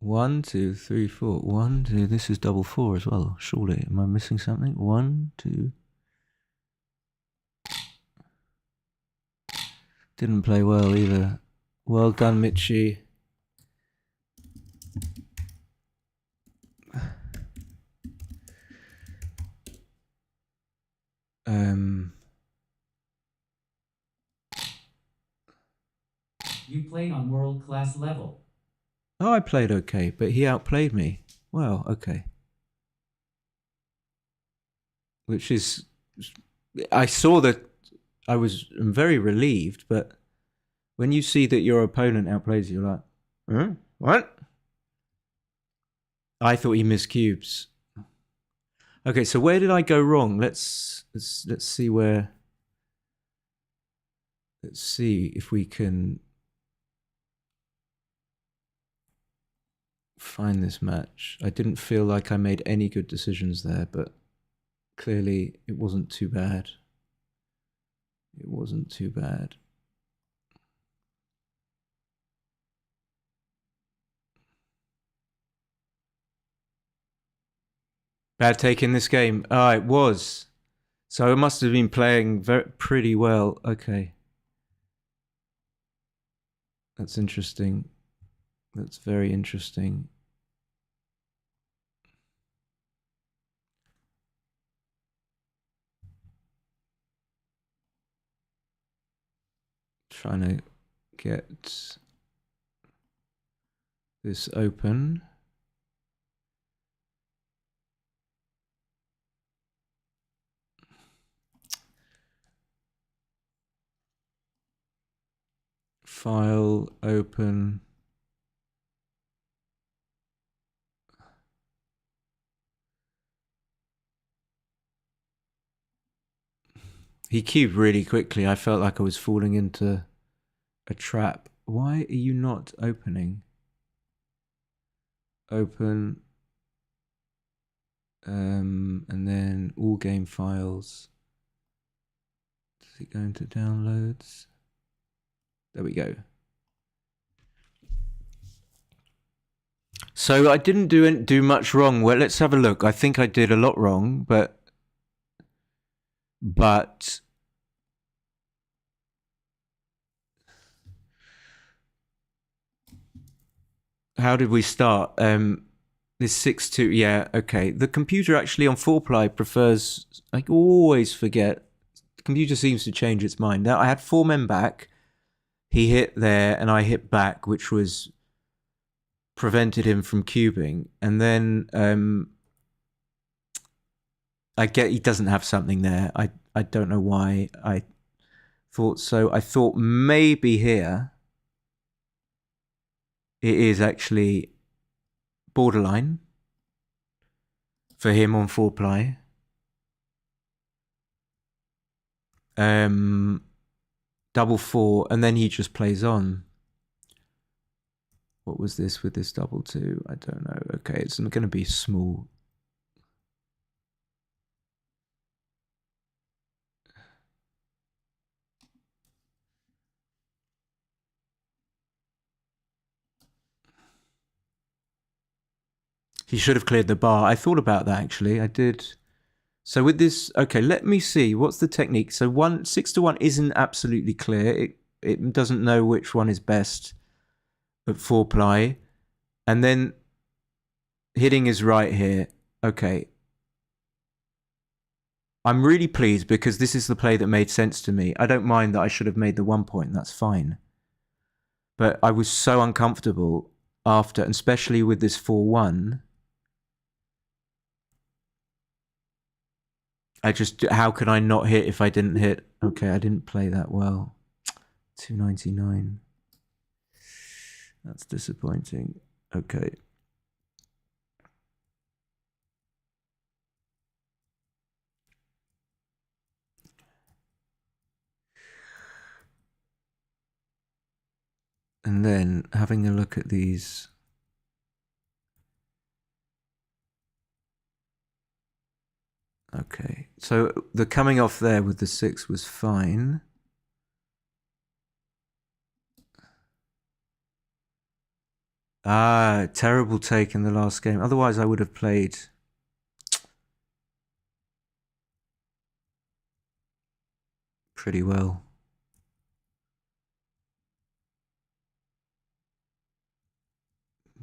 1, 2, 3, 4. 1, 2. This is double 4 as well. Surely, am I missing something? 1, 2. Didn't play well either. Well done, Michy. You played on world-class level. Oh, I played okay, but he outplayed me. Well, okay. Which is... I saw that... I was very relieved, but when you see that your opponent outplays you, you're like, what? I thought he missed cubes. Okay, so where did I go wrong? Let's see where... Let's see if we can find this match. I didn't feel like I made any good decisions there, but clearly it wasn't too bad. It wasn't too bad. Bad take in this game. Ah, it was. So I must have been playing pretty well. Okay. That's interesting. That's very interesting. Trying to get this open. File open. He cubed really quickly. I felt like I was falling into a trap. Why are you not opening? Open. And then all game files. Does it go into downloads? There we go. So I didn't do much wrong. Well, let's have a look. I think I did a lot wrong, but How did we start? This 6-2. Yeah, okay. The computer actually on 4-ply prefers. I always forget. The computer seems to change its mind. Now I had 4 men back. He hit there, and I hit back, which was prevented him from cubing. And then I get he doesn't have something there. I don't know why I thought so. I thought maybe here it is actually borderline for him on 4-ply. Double 4, and then he just plays on. What was this with this double 2? I don't know. Okay, it's going to be small. He should have cleared the bar. I thought about that actually. I did. So with this, okay, let me see. What's the technique? So 6-1 isn't absolutely clear. It doesn't know which one is best at 4-ply. And then hitting is right here. Okay. I'm really pleased because this is the play that made sense to me. I don't mind that I should have made the 1 point. That's fine. But I was so uncomfortable after, and especially with this 4-1. How could I not hit if I didn't hit? Okay, I didn't play that well. 299. That's disappointing. Okay. And then having a look at these. Okay, so the coming off there with the 6 was fine. Terrible take in the last game. Otherwise, I would have played pretty well.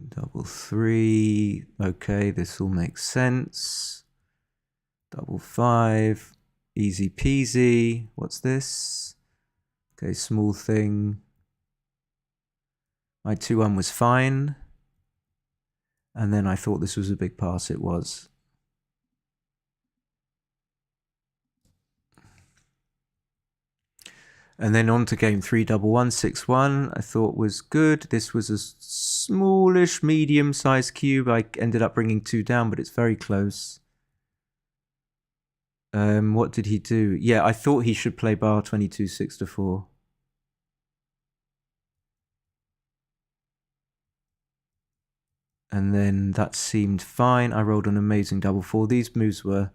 Double 3. Okay, this all makes sense. Double 5. Easy peasy. What's this? Okay, small thing. My 2-1 was fine. And then I thought this was a big pass. It was. And then on to game 3, double 1, 6-1. I thought was good. This was a smallish, medium-sized cube. I ended up bringing 2 down, but it's very close. What did he do? Yeah, I thought he should play bar 22, 6-4. And then that seemed fine. I rolled an amazing double 4. These moves were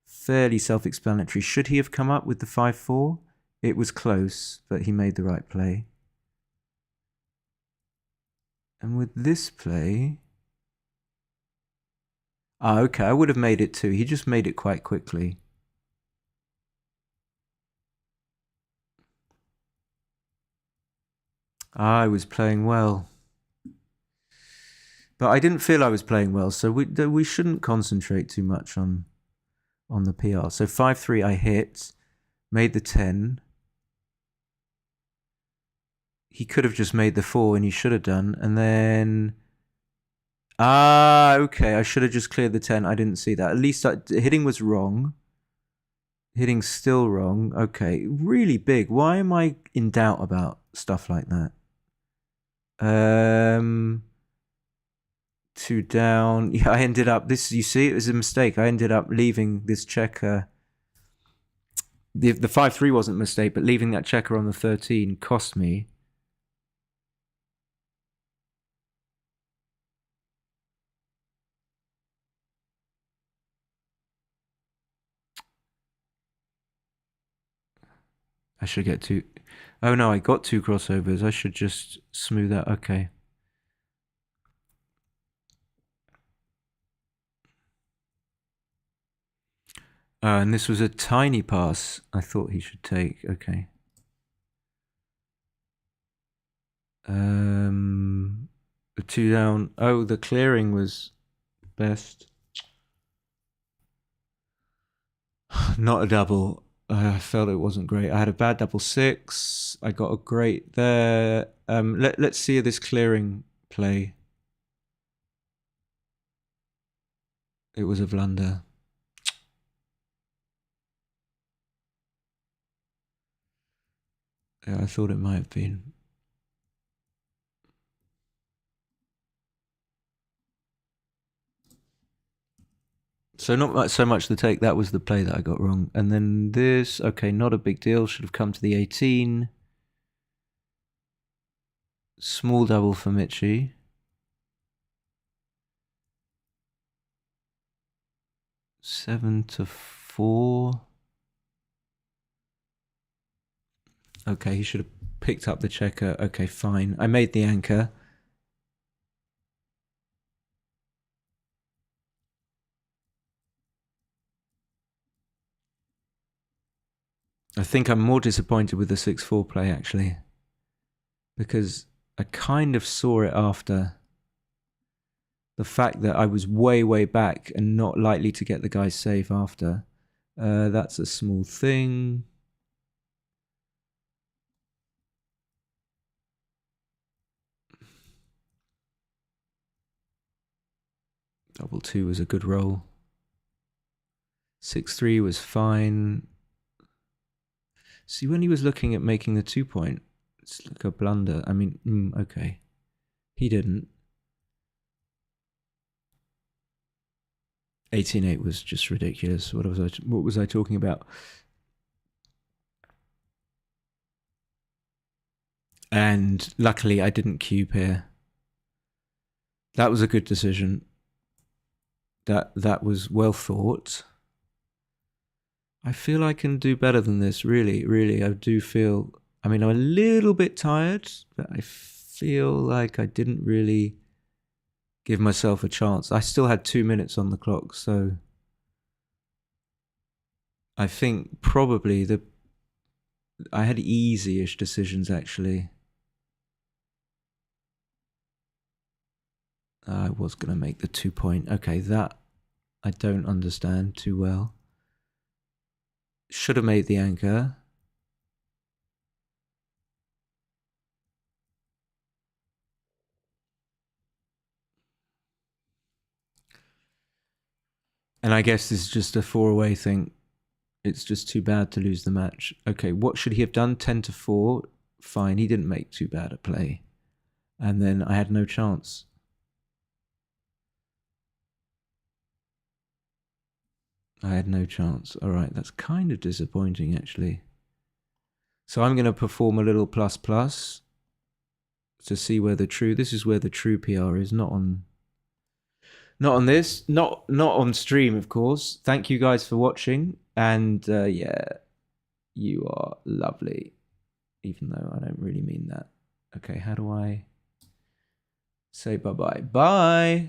fairly self-explanatory. Should he have come up with the 5-4? It was close, but he made the right play. And with this play... okay, I would have made it too. He just made it quite quickly. I was playing well. But I didn't feel I was playing well, so we shouldn't concentrate too much on the PR. So 5-3 I hit, made the 10. He could have just made the 4, and he should have done. And then... okay, I should have just cleared the 10. I didn't see that. At least hitting was wrong. Hitting's still wrong. Okay, really big. Why am I in doubt about stuff like that? 2 down. Yeah, I ended up... This, you see, it was a mistake. I ended up leaving this checker... The 5-3 wasn't a mistake, but leaving that checker on the 13 cost me. I should get 2... Oh no, I got 2 crossovers. I should just smooth that. Okay. And this was a tiny pass I thought he should take. Okay. The 2 down. Oh, the clearing was best. Not a double. I felt it wasn't great. I had a bad double 6. I got a great there. Let's see this clearing play. It was a blunder. Yeah, I thought it might have been. So not so much the take. That was the play that I got wrong. And then this, okay, not a big deal. Should have come to the 18. Small double for Michy. Seven to 4. Okay, he should have picked up the checker. Okay, fine. I made the anchor. I think I'm more disappointed with the 6-4 play, actually. Because I kind of saw it after. The fact that I was way, way back and not likely to get the guy safe after. That's a small thing. Double 2 was a good roll. 6-3 was fine. See, when he was looking at making the 2-point, it's like a blunder. I mean, okay. He didn't. 18-8 was just ridiculous. What was I talking about? And luckily I didn't cube here. That was a good decision. That was well thought. I feel I can do better than this, really, really. I do feel, I mean, I'm a little bit tired, but I feel like I didn't really give myself a chance. I still had 2 minutes on the clock, so I think probably I had easy-ish decisions, actually. I was going to make the 2-point. Okay, that I don't understand too well. Should have made the anchor. And I guess this is just a 4-away thing. It's just too bad to lose the match. Okay, what should he have done? 10 to 4. Fine, he didn't make too bad a play. And then I had no chance. I had no chance. All right, that's kind of disappointing, actually. So I'm going to perform a little plus plus to see where this is where the true PR is, not on this, not on stream, of course. Thank you guys for watching, and yeah, you are lovely, even though I don't really mean that. Okay, how do I say bye-bye? Bye!